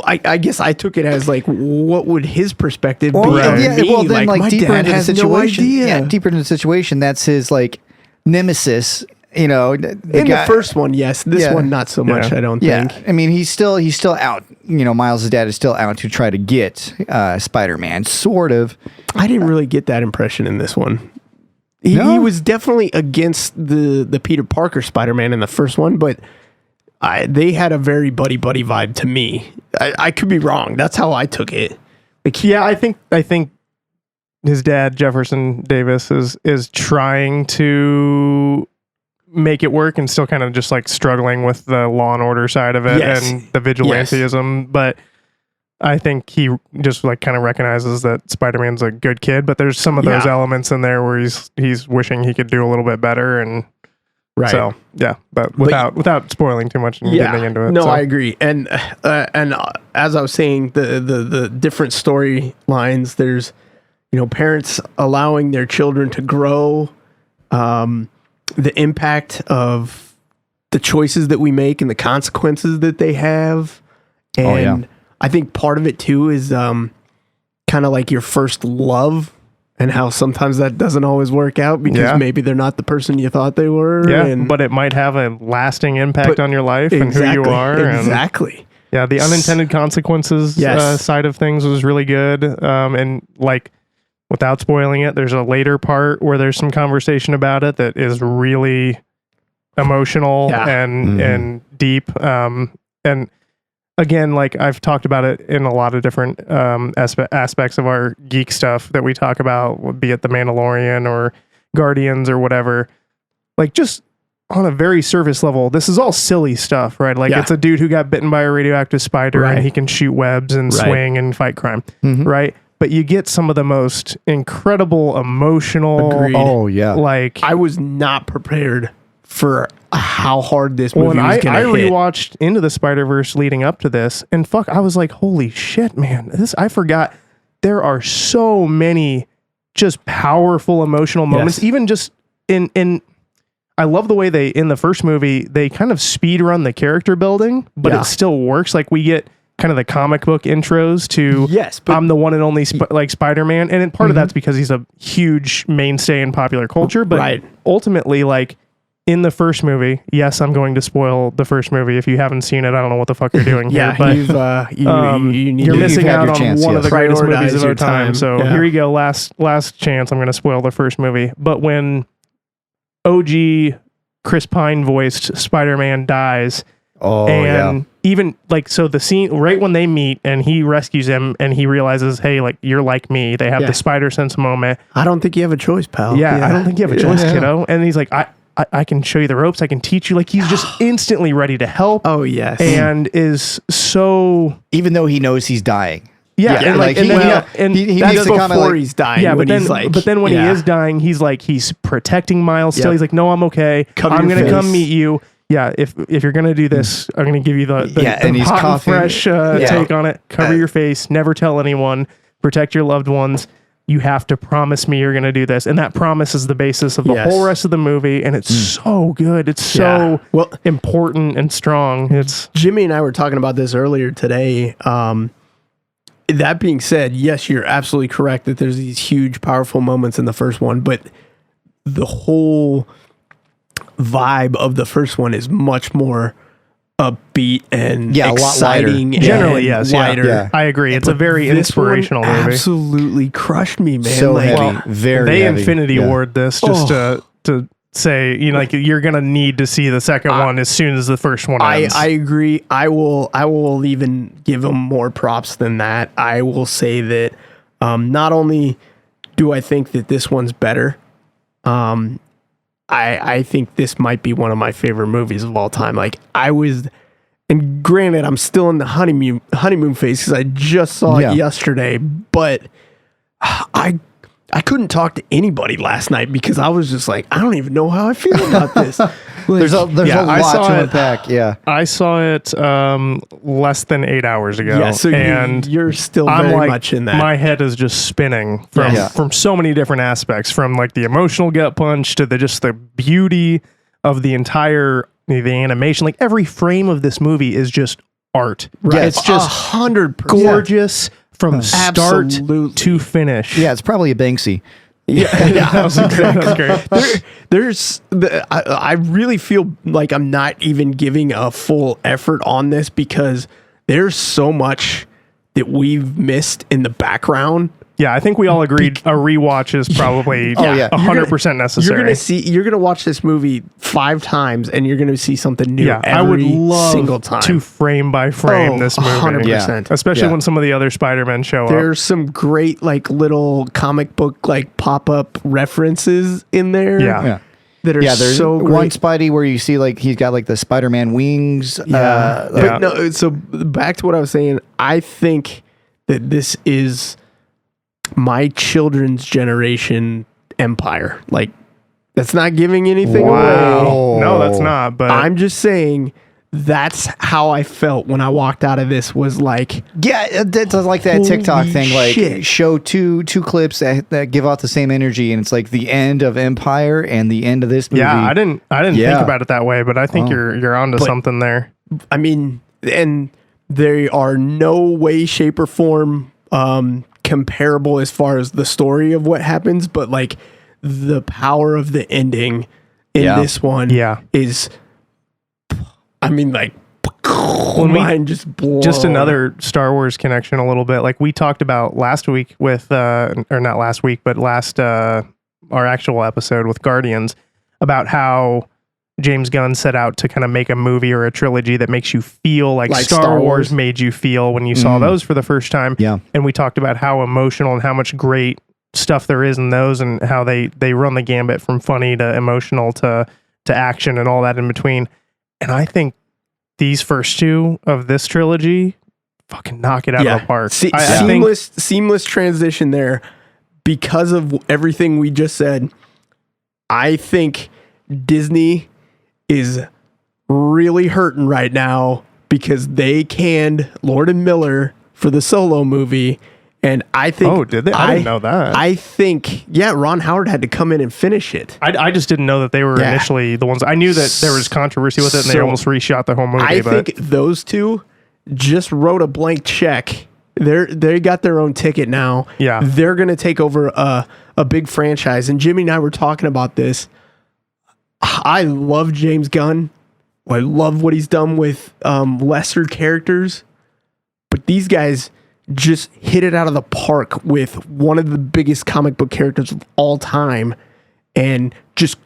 I guess I took it as like, what would his perspective be? Right. Yeah, me? Well, then like deeper into the situation. No idea. Yeah, deeper into the situation, that's his like nemesis. The first one, yes. This one, not so much. I don't think. I mean, he's still out. Miles' dad is still out to try to get Spider-Man. Sort of. I didn't really get that impression in this one. He was definitely against the Peter Parker Spider-Man in the first one, but they had a very buddy vibe to me. I could be wrong. That's how I took it. I think his dad, Jefferson Davis, is trying to make it work and still kind of just like struggling with the law and order side of it and the vigilantism. But I think he just like kind of recognizes that Spider-Man's a good kid, but there's some of those elements in there where he's wishing he could do a little bit better. And so, but without spoiling too much and getting into it. No, I agree. And as I was saying, the different storylines, there's, parents allowing their children to grow, the impact of the choices that we make and the consequences that they have. And I think part of it too is kind of like your first love and how sometimes that doesn't always work out because maybe they're not the person you thought they were. Yeah, but it might have a lasting impact on your life and who you are. Exactly. And, the unintended consequences side of things was really good. And like, without spoiling it, there's a later part where there's some conversation about it that is really emotional and deep. And again, like I've talked about it in a lot of different aspects of our geek stuff that we talk about, be it The Mandalorian or Guardians or whatever. Like just on a very surface level, this is all silly stuff, right? Like it's a dude who got bitten by a radioactive spider and he can shoot webs and swing and fight crime, right? But you get some of the most incredible emotional. Agreed. Oh yeah. Like I was not prepared for how hard this movie was going to hit. I rewatched Into the Spider-Verse leading up to this, and I was like, holy shit, man! I forgot there are so many just powerful emotional moments. Even just in, I love the way in the first movie they kind of speed run the character building, but it still works. Like we get kind of the comic book intros to I'm the one and only Spider-Man, and part of that's because he's a huge mainstay in popular culture, but ultimately like in the first movie, yes, I'm going to spoil the first movie. If you haven't seen it, I don't know what the fuck you're doing here, but you're missing out on one of the greatest movies of our time. So here you go, last chance. I'm going to spoil the first movie. But when OG Chris Pine voiced Spider-Man dies, even like, so the scene right when they meet and he rescues him and he realizes, hey, like you're like me. They have the spider sense moment. I don't think you have a choice, pal. I don't think you have a choice, kiddo. And he's like, I can show you the ropes. I can teach you. Like he's just instantly ready to help. Oh yes, and is so, even though he knows he's dying. Yeah, and like he that's before he's dying. Yeah, but then when he is dying, he's protecting Miles still. He's like, no, I'm okay. I'm gonna come meet you. Yeah, if you're gonna do this, I'm gonna give you the and he's hot and fresh take on it. Cover your face. Never tell anyone. Protect your loved ones. You have to promise me you're going to do this. And that promise is the basis of the whole rest of the movie. And it's so good. It's so important and strong. It's Jimmy and I were talking about this earlier today. That being said, yes, you're absolutely correct that there's these huge, powerful moments in the first one, but the whole vibe of the first one is much more upbeat and a lot exciting. lighter. Generally, yes, lighter. Yeah. I agree. It's a very inspirational movie. Absolutely crushed me, man. So heavy, very They heavy. Infinity Ward this just to say, like you're gonna need to see the second one as soon as the first one ends. I agree. I will even give them more props than that. I will say that not only do I think that this one's better, I think this might be one of my favorite movies of all time. Like and granted, I'm still in the honeymoon phase because I just saw it yesterday, but I couldn't talk to anybody last night because I was just like, I don't even know how I feel about this. There's a lot to unpack. Yeah, I saw it less than 8 hours ago. Yeah, so you're still very much in that. My head is just spinning from so many different aspects, from like the emotional gut punch to the beauty of the animation. Like every frame of this movie is just art. Right. It's just 100% gorgeous from start to finish. Yeah, it's probably a Banksy. Yeah, that was great. I really feel like I'm not even giving a full effort on this because there's so much that we've missed in the background. Yeah, I think we all agreed a rewatch is probably 100% necessary. You're gonna watch this movie 5 times and you're gonna see something new. Yeah, I would love single time to frame by frame this movie. 100%. Especially when some of the other Spider-Men show up. There's some great like little comic book like pop-up references in there. Yeah. That are there's so great. one Spidey where you see like he's got like the Spider-Man wings. But no, so back to what I was saying, I think that this is my children's generation Empire. Like, that's not giving anything away. No, that's not. But I'm just saying that's how I felt when I walked out of this. Was like, it's like that TikTok thing. Like, shit. show two clips that give out the same energy, and it's like the end of Empire and the end of this movie. Yeah, I didn't think about it that way, but I think you're onto something there. I mean, and they are no way, shape, or form comparable as far as the story of what happens, but like the power of the ending in this one is, I mean, like, mine just blows. Just another Star Wars connection a little bit. Like we talked about last week with, or not last week, but our actual episode with Guardians, about how James Gunn set out to kind of make a movie or a trilogy that makes you feel like Star Wars made you feel when you saw those for the first time. Yeah. And we talked about how emotional and how much great stuff there is in those, and how they run the gambit from funny to emotional to action and all that in between. And I think these first two of this trilogy fucking knock it out of the park. Seamless transition there because of everything we just said. I think Disney is really hurting right now because they canned Lord and Miller for the Solo movie. And I think... Oh, did they? I didn't know that. I think, Ron Howard had to come in and finish it. I just didn't know that they were initially the ones... I knew that there was controversy with it and they almost reshot the whole movie. I think those two just wrote a blank check. They got their own ticket now. Yeah. They're going to take over a big franchise. And Jimmy and I were talking about this. I love James Gunn. I love what he's done with lesser characters. But these guys just hit it out of the park with one of the biggest comic book characters of all time and just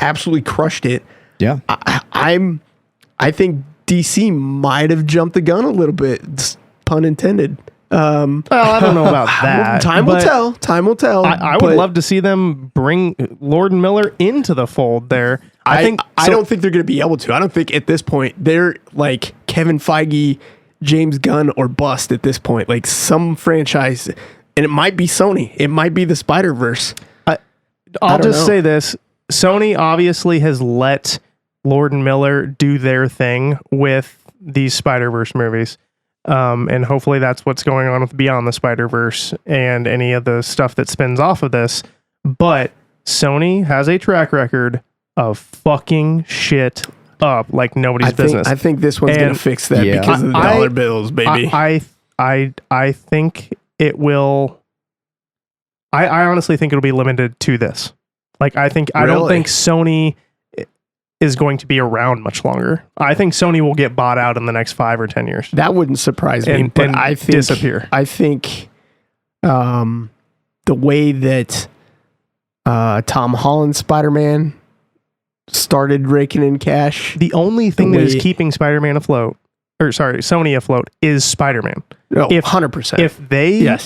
absolutely crushed it. Yeah. I think DC might have jumped the gun a little bit, pun intended. Well, I don't know about that. Time will tell. Time will tell. I would love to see them bring Lord and Miller into the fold there. I don't think they're going to be able to. I don't think at this point they're like Kevin Feige, James Gunn, or bust at this point. Like some franchise, and it might be Sony. It might be the Spider-Verse. I'll just say this. Sony obviously has let Lord and Miller do their thing with these Spider-Verse movies. And hopefully that's what's going on with Beyond the Spider-Verse and any of the stuff that spins off of this. But Sony has a track record of fucking shit up like nobody's business. I think this one's going to fix that because of the dollar bills, baby. I think it will. I honestly think it'll be limited to this. Like I don't think Sony. is going to be around much longer. I think Sony will get bought out in the next 5 or 10 years. That wouldn't surprise me, but I think disappear. I think the way that Tom Holland's Spider-Man started raking in cash. The only thing that is keeping Spider-Man afloat, Sony afloat, is Spider-Man. Oh, 100%. If they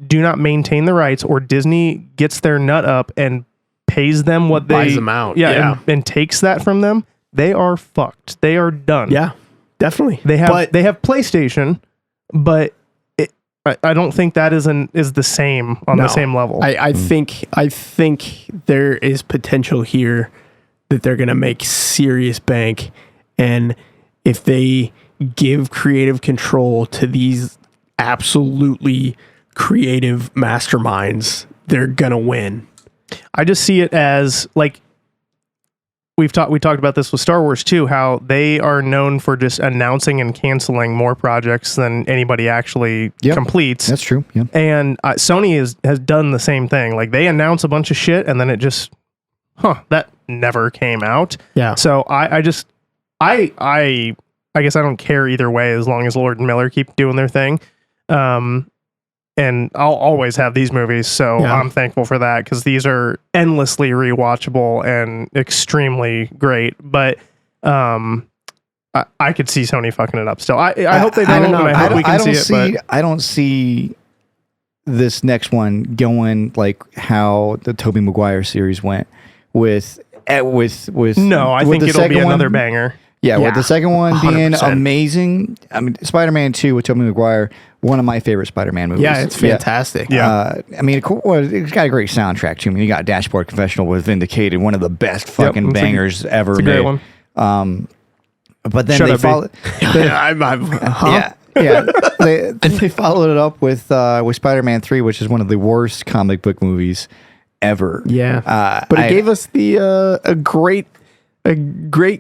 do not maintain the rights, or Disney gets their nut up and pays them what they buys them out, and takes that from them, they are fucked. They are done. Yeah, definitely. They have PlayStation, but I don't think that is the same on the same level. I think there is potential here that they're going to make serious bank, and if they give creative control to these absolutely creative masterminds, they're going to win. I just see it as like we talked about this with Star Wars too, how they are known for just announcing and canceling more projects than anybody actually completes. That's true. Yeah. And Sony has done the same thing. Like they announce a bunch of shit and then it just, that never came out. Yeah. So I guess I don't care either way as long as Lord and Miller keep doing their thing. And I'll always have these movies, so I'm thankful for that, because these are endlessly rewatchable and extremely great. But I could see Sony fucking it up still. I hope they don't. I don't know. I hope we can see it. I don't see this next one going like how the Tobey Maguire series went with. No, I think it'll be another banger. Yeah, with the second one 100%. being amazing. I mean, Spider-Man 2 with Tobey Maguire, one of my favorite Spider-Man movies. Yeah, it's fantastic. Yeah. I mean, it's got a great soundtrack too. I mean, you got Dashboard Confessional with Vindicated, one of the best fucking bangers ever it's a made. Great one. But then they followed. They followed it up with Spider-Man 3, which is one of the worst comic book movies ever. Yeah, but it gave us a great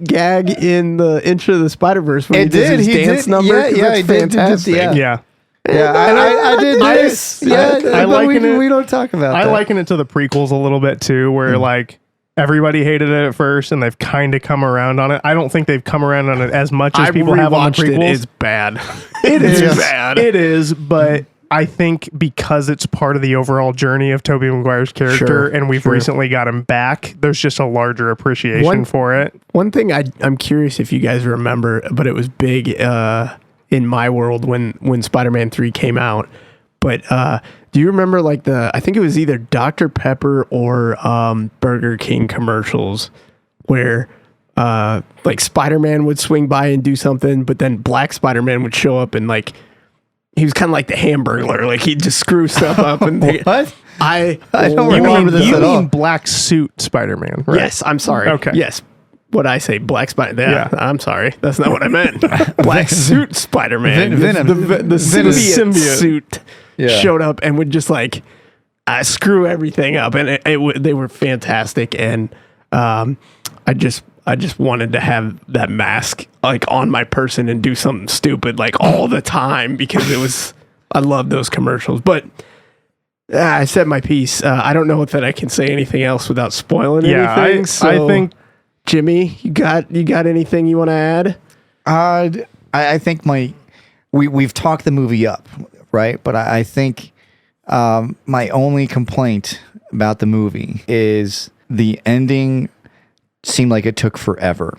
gag in the Into the Spider-Verse when he did his dance number. Yeah, it's fantastic. Yeah. I did this. I liken it. We don't talk about that. I liken it to the prequels a little bit too, where like everybody hated it at first and they've kind of come around on it. I don't think they've come around on it as much as people have on the prequels. It's bad. It is bad. It is, but I think because it's part of the overall journey of Tobey Maguire's character, and we've recently got him back, there's just a larger appreciation for it. One thing I'm curious if you guys remember, but it was big in my world when Spider-Man 3 came out. But do you remember like I think it was either Dr. Pepper or Burger King commercials where like Spider-Man would swing by and do something, but then Black Spider-Man would show up and like he was kind of like the Hamburglar, like he'd just screw stuff up. And what? I don't remember this at all. You mean Black Suit Spider-Man, right? Yes, I'm sorry. Okay. Yes. What I say, Black Spider. Yeah, I'm sorry. That's not what I meant. Black Suit Spider-Man. Venom. The symbiote suit showed up and would just like screw everything up, and they were fantastic. And I just wanted to have that mask like on my person and do something stupid like all the time because I love those commercials. But I said my piece. I don't know that I can say anything else without spoiling anything. I think Jimmy, you got anything you want to add? I think we've talked the movie up, right? But I think my only complaint about the movie is the ending seemed like it took forever.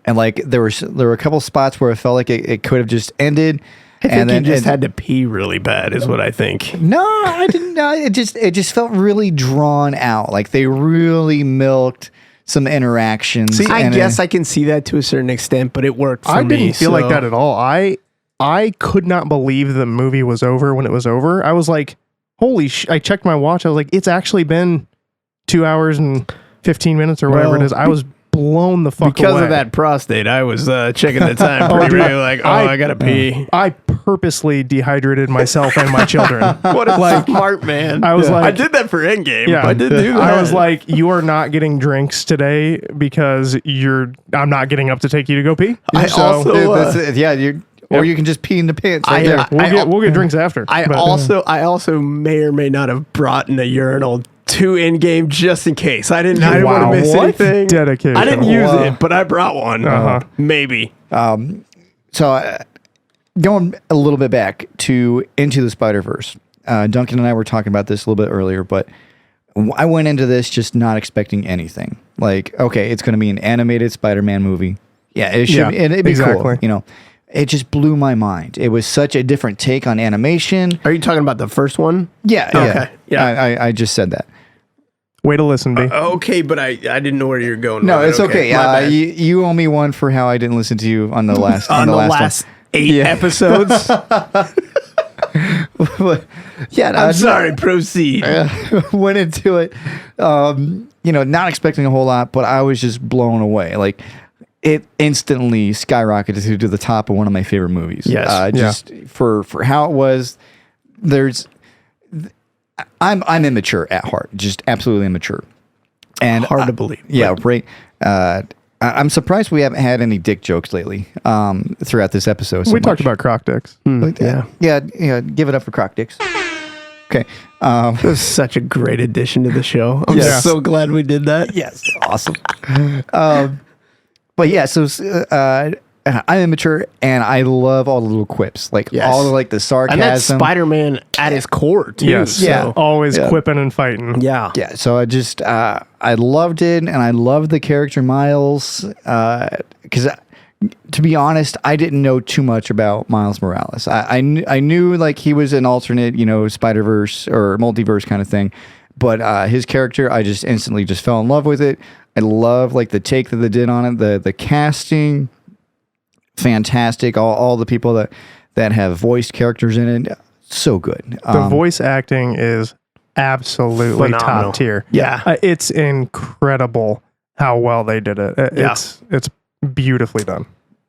And like there were a couple spots where it felt like it could have just ended. I think you just had to pee really bad is what I think. No, I didn't. It just felt really drawn out. Like they really milked some interactions. See, I guess I can see that to a certain extent, but it worked for me. I didn't feel like that at all. I could not believe the movie was over when it was over. I was like, holy I checked my watch. I was like, it's actually been 2 hours and 15 minutes or whatever it is. I was blown the fuck away. Because of that prostate, I was checking the time pretty really like, I gotta pee. I purposely dehydrated myself and my children. What a smart man. I was like, I did that for Endgame. Yeah, I did do that. I was like, you are not getting drinks today because I'm not getting up to take you to go pee. Or you can just pee in the pants. We'll get drinks after. I also may or may not have brought in a urinal to Endgame just in case. I didn't want to miss anything. Dedication. I didn't use it, but I brought one. Maybe. So going a little bit back to Into the Spider-Verse, Duncan and I were talking about this a little bit earlier, but I went into this just not expecting anything. Like, okay, it's going to be an animated Spider-Man movie. Yeah, it should be, and it'd be cool. You know, it just blew my mind. It was such a different take on animation. Are you talking about the first one? Yeah. Okay. Yeah. I just said that. Way to listen, B. Okay, but I didn't know where you're going. No, it's okay. You owe me one for how I didn't listen to you on the last on the last 8 episodes. I'm sorry. Proceed. Went into it, not expecting a whole lot, but I was just blown away. Like, it instantly skyrocketed to the top of one of my favorite movies. Yes. For how it was. I'm immature at heart, just absolutely immature, and hard to believe. Yeah, right. I'm surprised we haven't had any dick jokes lately throughout this episode. We talked about croc dicks. Yeah. Give it up for croc dicks. Okay. It was such a great addition to the show. I'm so glad we did that. Yes. Awesome. But yeah, so I'm immature and I love all the little quips, like all the the sarcasm. And that's Spider-Man at his core too. Yes. So. Always quipping and fighting. Yeah. Yeah. So I just I loved it, and I loved the character Miles because to be honest, I didn't know too much about Miles Morales. I knew like he was an alternate, Spider-Verse or multiverse kind of thing, but his character, I just instantly just fell in love with it. I love like the take that they did on it, the casting, fantastic. All the people that have voiced characters in it, so good. The voice acting is absolutely phenomenal. Top tier. Yeah, it's incredible how well they did it. It's beautifully done.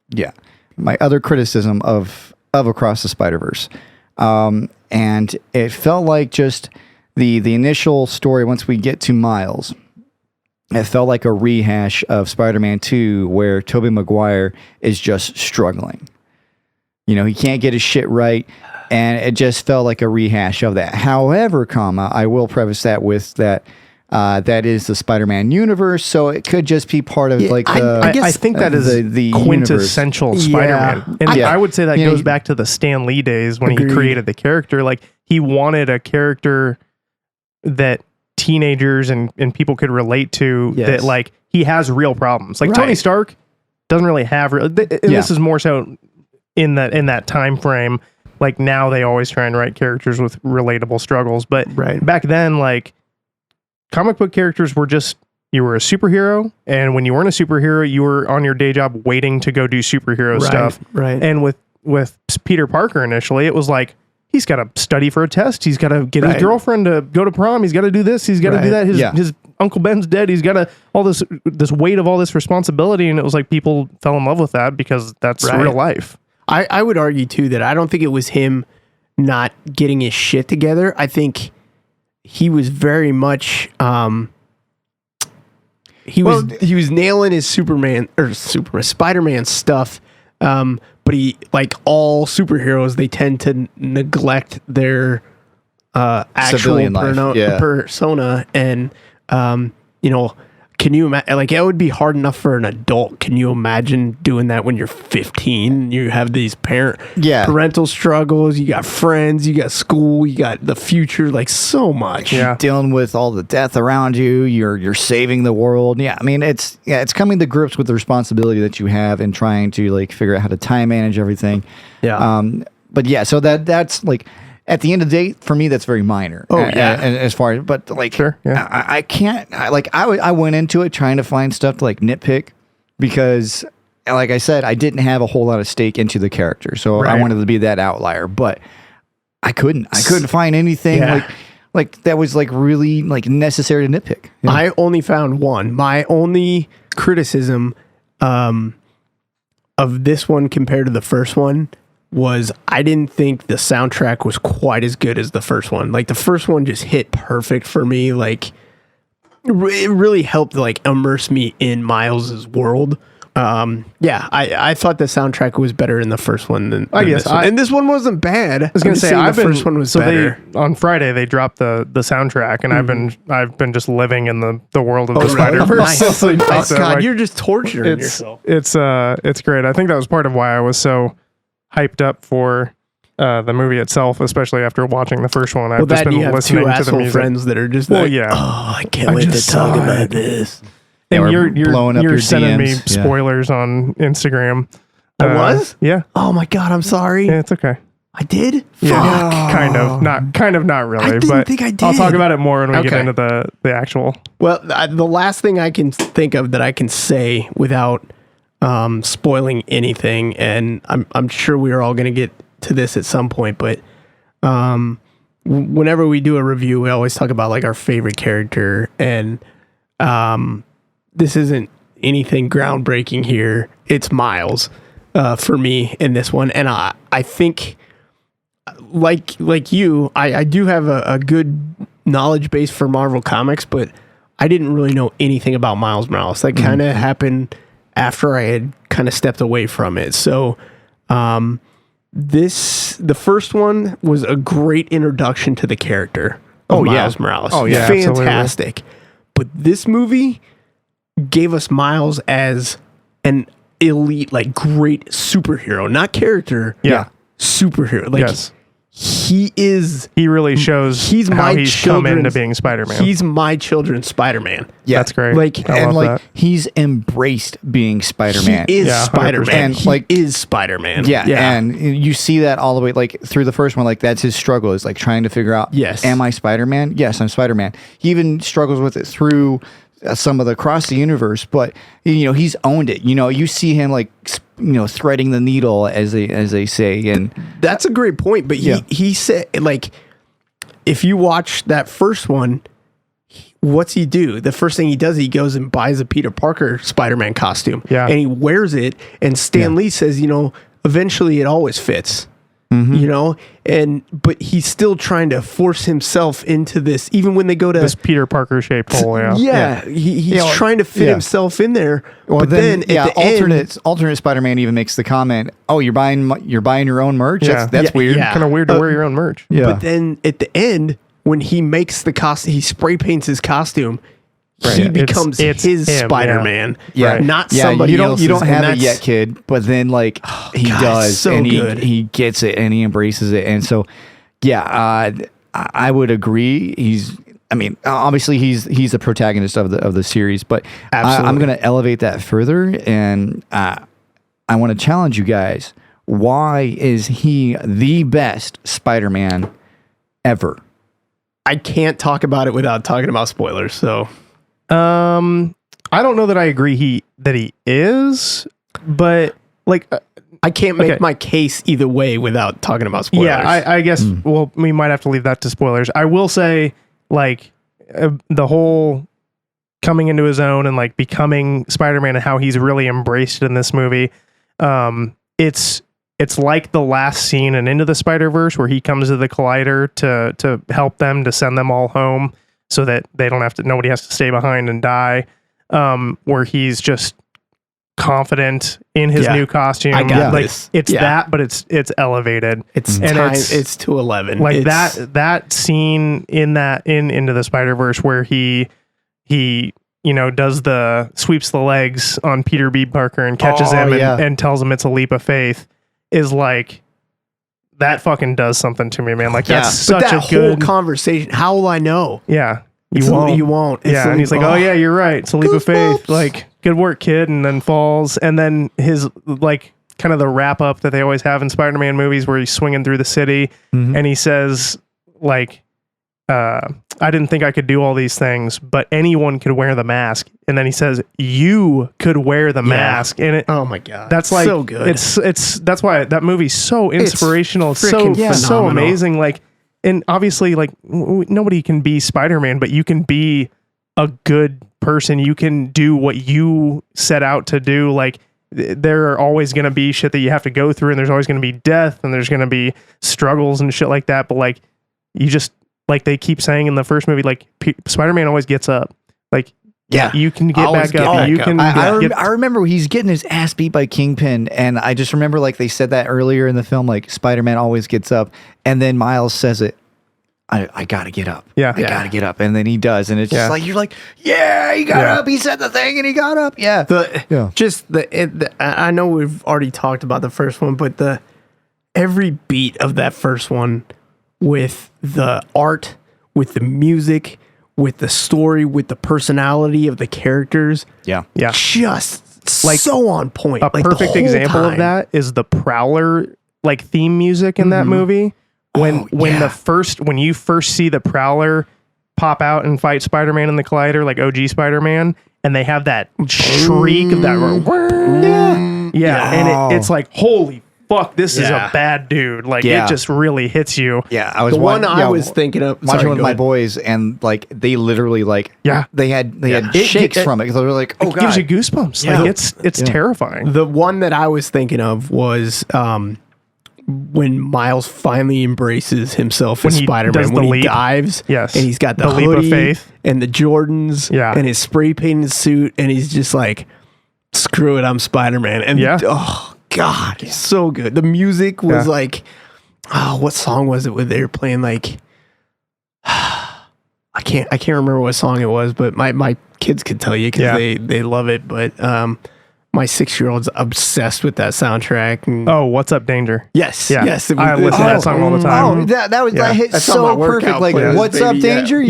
Yeah. My other criticism of Across the Spider-Verse, and it felt like just the initial story. Once we get to Miles, it felt like a rehash of Spider-Man 2 where Tobey Maguire is just struggling. He can't get his shit right, and it just felt like a rehash of that. However, I will preface that with that that is the Spider-Man universe, so it could just be part of I think that is the quintessential Spider-Man. And I would say that goes back to the Stan Lee days when he created the character. Like, he wanted a character that teenagers and people could relate to, that like he has real problems. Like Tony Stark doesn't really have this is more so in that time frame. Like, now they always try and write characters with relatable struggles, but back then, like, comic book characters were just, you were a superhero, and when you weren't a superhero, you were on your day job waiting to go do superhero stuff. And with Peter Parker initially, it was like, he's got to study for a test. He's got to get his girlfriend to go to prom. He's got to do this. He's got to do that. His Uncle Ben's dead. He's got to all this weight of all this responsibility. And it was like people fell in love with that because that's real life. I would argue too that I don't think it was him not getting his shit together. I think he was very much he was nailing his Spider-Man stuff. But he, like all superheroes, they tend to neglect their actual persona. And, can you imagine, like, it would be hard enough for an adult. Can you imagine doing that when you're 15? You have these parental struggles. You got friends, you got school, you got the future, like so much. Yeah. Dealing with all the death around you. You're saving the world. Yeah. I mean, it's coming to grips with the responsibility that you have and trying to like figure out how to time manage everything. Yeah. But yeah, so that's like, at the end of the day, for me, that's very minor. And as far as, but like, I can't, I went into it trying to find stuff to like nitpick because, like I said, I didn't have a whole lot of stake into the character. So I wanted to be that outlier, but I couldn't find anything like that was like really like necessary to nitpick. Yeah. I only found one. My only criticism of this one compared to the first one was I didn't think the soundtrack was quite as good as the first one. Like, the first one just hit perfect for me. Like, it really helped like immerse me in Miles's world. I thought the soundtrack was better in the first one than this one. And this one wasn't bad. I was gonna say the first one was better. On Friday they dropped the soundtrack, and I've been just living in the world of the Spider-Verse. Nice. Oh God, you're just torturing yourself. It's great. I think that was part of why I was so hyped up for the movie itself, especially after watching the first one. I've just been listening to the music. Friends that are just I can't wait to talk about this. And you're blowing up you're sending DMs. me spoilers on Instagram. I was? Yeah. Oh my God, I'm sorry. Yeah, it's okay. I did? Yeah, Fuck. kind of. Not really. I didn't think I did. I'll talk about it more when we get into the actual. Well, the last thing I can think of that I can say without spoiling anything, and I'm sure we are all going to get to this at some point, but whenever we do a review, we always talk about like our favorite character, and this isn't anything groundbreaking here. It's Miles for me in this one, and I think like you, I do have a good knowledge base for Marvel Comics, but I didn't really know anything about Miles Morales. That kind of happened after I had kind of stepped away from it. So the first one was a great introduction to the character of Miles Morales. Oh yeah, fantastic. Absolutely. But this movie gave us Miles as an elite, like great superhero, not character. Yeah. Superhero. Like he really shows how he's come into being Spider-Man. He's my children's Spider-Man. Yeah. That's great. He's embraced being Spider-Man. He is Spider-Man. And he is Spider-Man. Yeah. And you see that all the way, like through the first one, like that's his struggle, is like trying to figure out, am I Spider-Man? Yes, I'm Spider-Man. He even struggles with it through some of the across the universe, but he's owned it. You see him like threading the needle, as they say, and that's a great point. But he said, like, if you watch that first one, what's he do? The first thing he does, he goes and buys a Peter Parker Spider-Man costume, and he wears it. And Stan Lee says, eventually it always fits. But he's still trying to force himself into this, even when they go to this Peter Parker shaped hole. He's trying to fit himself in there. Well, but then at the alternate Spider-Man even makes the comment, "Oh, you're buying your own merch? That's weird. Kind of weird to wear your own merch." Yeah. But then at the end, when he makes the costume, he spray paints his costume. Right. He becomes his Spider-Man, not somebody else's. You don't have it yet, kid. But then, like, he does, so and good. he gets it, and he embraces it, and so, I would agree. Obviously, he's the protagonist of the series, but I'm going to elevate that further, and I want to challenge you guys. Why is he the best Spider-Man ever? I can't talk about it without talking about spoilers, so. I don't know that I agree that he is, but like I can't make my case either way without talking about spoilers. Yeah, I guess. Well, we might have to leave that to spoilers. I will say, like, the whole coming into his own and like becoming Spider-Man and how he's really embraced in this movie. It's like the last scene in Into the Spider-Verse where he comes to the Collider to help them, to send them all home, so that nobody has to stay behind and die, where he's just confident in his new costume. I got this. It's that, but it's elevated. It's 211. Like that scene in Into the Spider-Verse where he does sweeps the legs on Peter B. Parker and catches him and tells him it's a leap of faith, is like, that fucking does something to me, man. Like, that's such a good whole conversation. How will I know? Yeah. You won't. It's and he's like, oh yeah, you're right. It's a leap of faith. Like, good work, kid. And then falls. And then his, like, kind of the wrap up that they always have in Spider-Man movies where he's swinging through the city and he says, like, I didn't think I could do all these things, but anyone could wear the mask. And then he says, you could wear the mask. And oh my God. That's like, so good. That's why that movie's so inspirational. It's so amazing. Like, and obviously, like, nobody can be Spider-Man, but you can be a good person. You can do what you set out to do. Like, there are always going to be shit that you have to go through, and there's always going to be death, and there's going to be struggles and shit like that. But, like, you just, like they keep saying in the first movie, like, Spider-Man always gets up. Like, Yeah. You can get back up. You can. I remember he's getting his ass beat by Kingpin, and I just remember like they said that earlier in the film, like Spider-Man always gets up, and then Miles says it. I gotta get up. Yeah. I gotta get up. And then he does. And it's just like, you're like, yeah, he got up. He said the thing and he got up. Yeah. I know we've already talked about the first one, but every beat of that first one with the art, with the music, with the story, with the personality of the characters. Yeah. Yeah. Just like so on point. A perfect example of that is the Prowler like theme music in that movie. When you first see the Prowler pop out and fight Spider-Man in the Collider, like OG Spider-Man, and they have that shriek of that, and it's like, holy fuck, this is a bad dude. Like it just really hits you. Yeah, I was I was thinking of watching with my boys, and like they literally like they had shakes from it because they were like, oh it god, gives you goosebumps. Yeah. Like it's terrifying. The one that I was thinking of was when Miles finally embraces himself as Spider-Man, when he dives, and he's got the leap of faith and the Jordans, and his spray painted suit, and he's just like, "Screw it, I'm Spider-Man." And oh god, he's so good. The music was like, what song was it? Where they were playing like, I can't remember what song it was, but my kids could tell you because they love it, but my 6-year-old's obsessed with that soundtrack. And What's Up, Danger? Yes. Yeah. Yes. I listen to that song all the time. That hit so perfect. Like, what's up, Danger?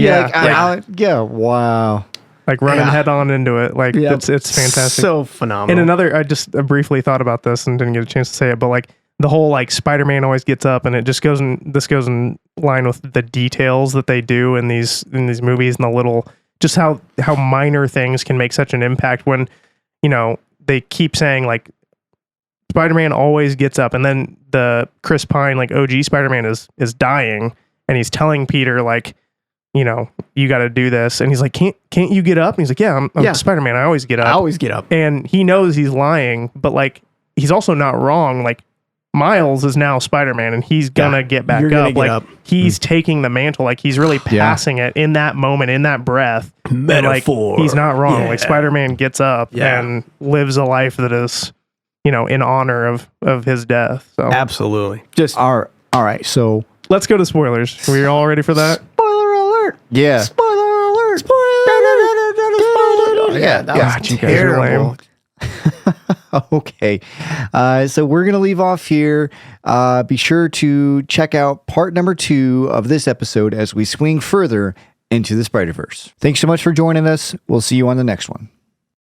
Wow. Like running head on into it. Like it's fantastic. So phenomenal. And I just briefly thought about this and didn't get a chance to say it, but like the whole like Spider-Man always gets up, and this goes in line with the details that they do in these movies, and the little, just how minor things can make such an impact when, they keep saying like Spider-Man always gets up, and then the Chris Pine, like OG Spider-Man is dying, and he's telling Peter like, you got to do this, and he's like, can't you get up? And he's like, I'm Spider-Man, I always get up. I always get up. And he knows he's lying, but like he's also not wrong. Like Miles is now Spider-Man, and he's gonna get back up. Like he's taking the mantle. Like he's really passing it in that moment, in that breath. Metaphor. Like, he's not wrong. Like Spider-Man gets up and lives a life that is, in honor of his death. So absolutely. Just all right. So let's go to spoilers. Are we all ready for that? Spoiler alert! Yeah. Spoiler alert! Yeah, that was terrible. Okay. So we're going to leave off here. Be sure to check out part number 2 of this episode as we swing further into the Spider-Verse. Thanks so much for joining us. We'll see you on the next one.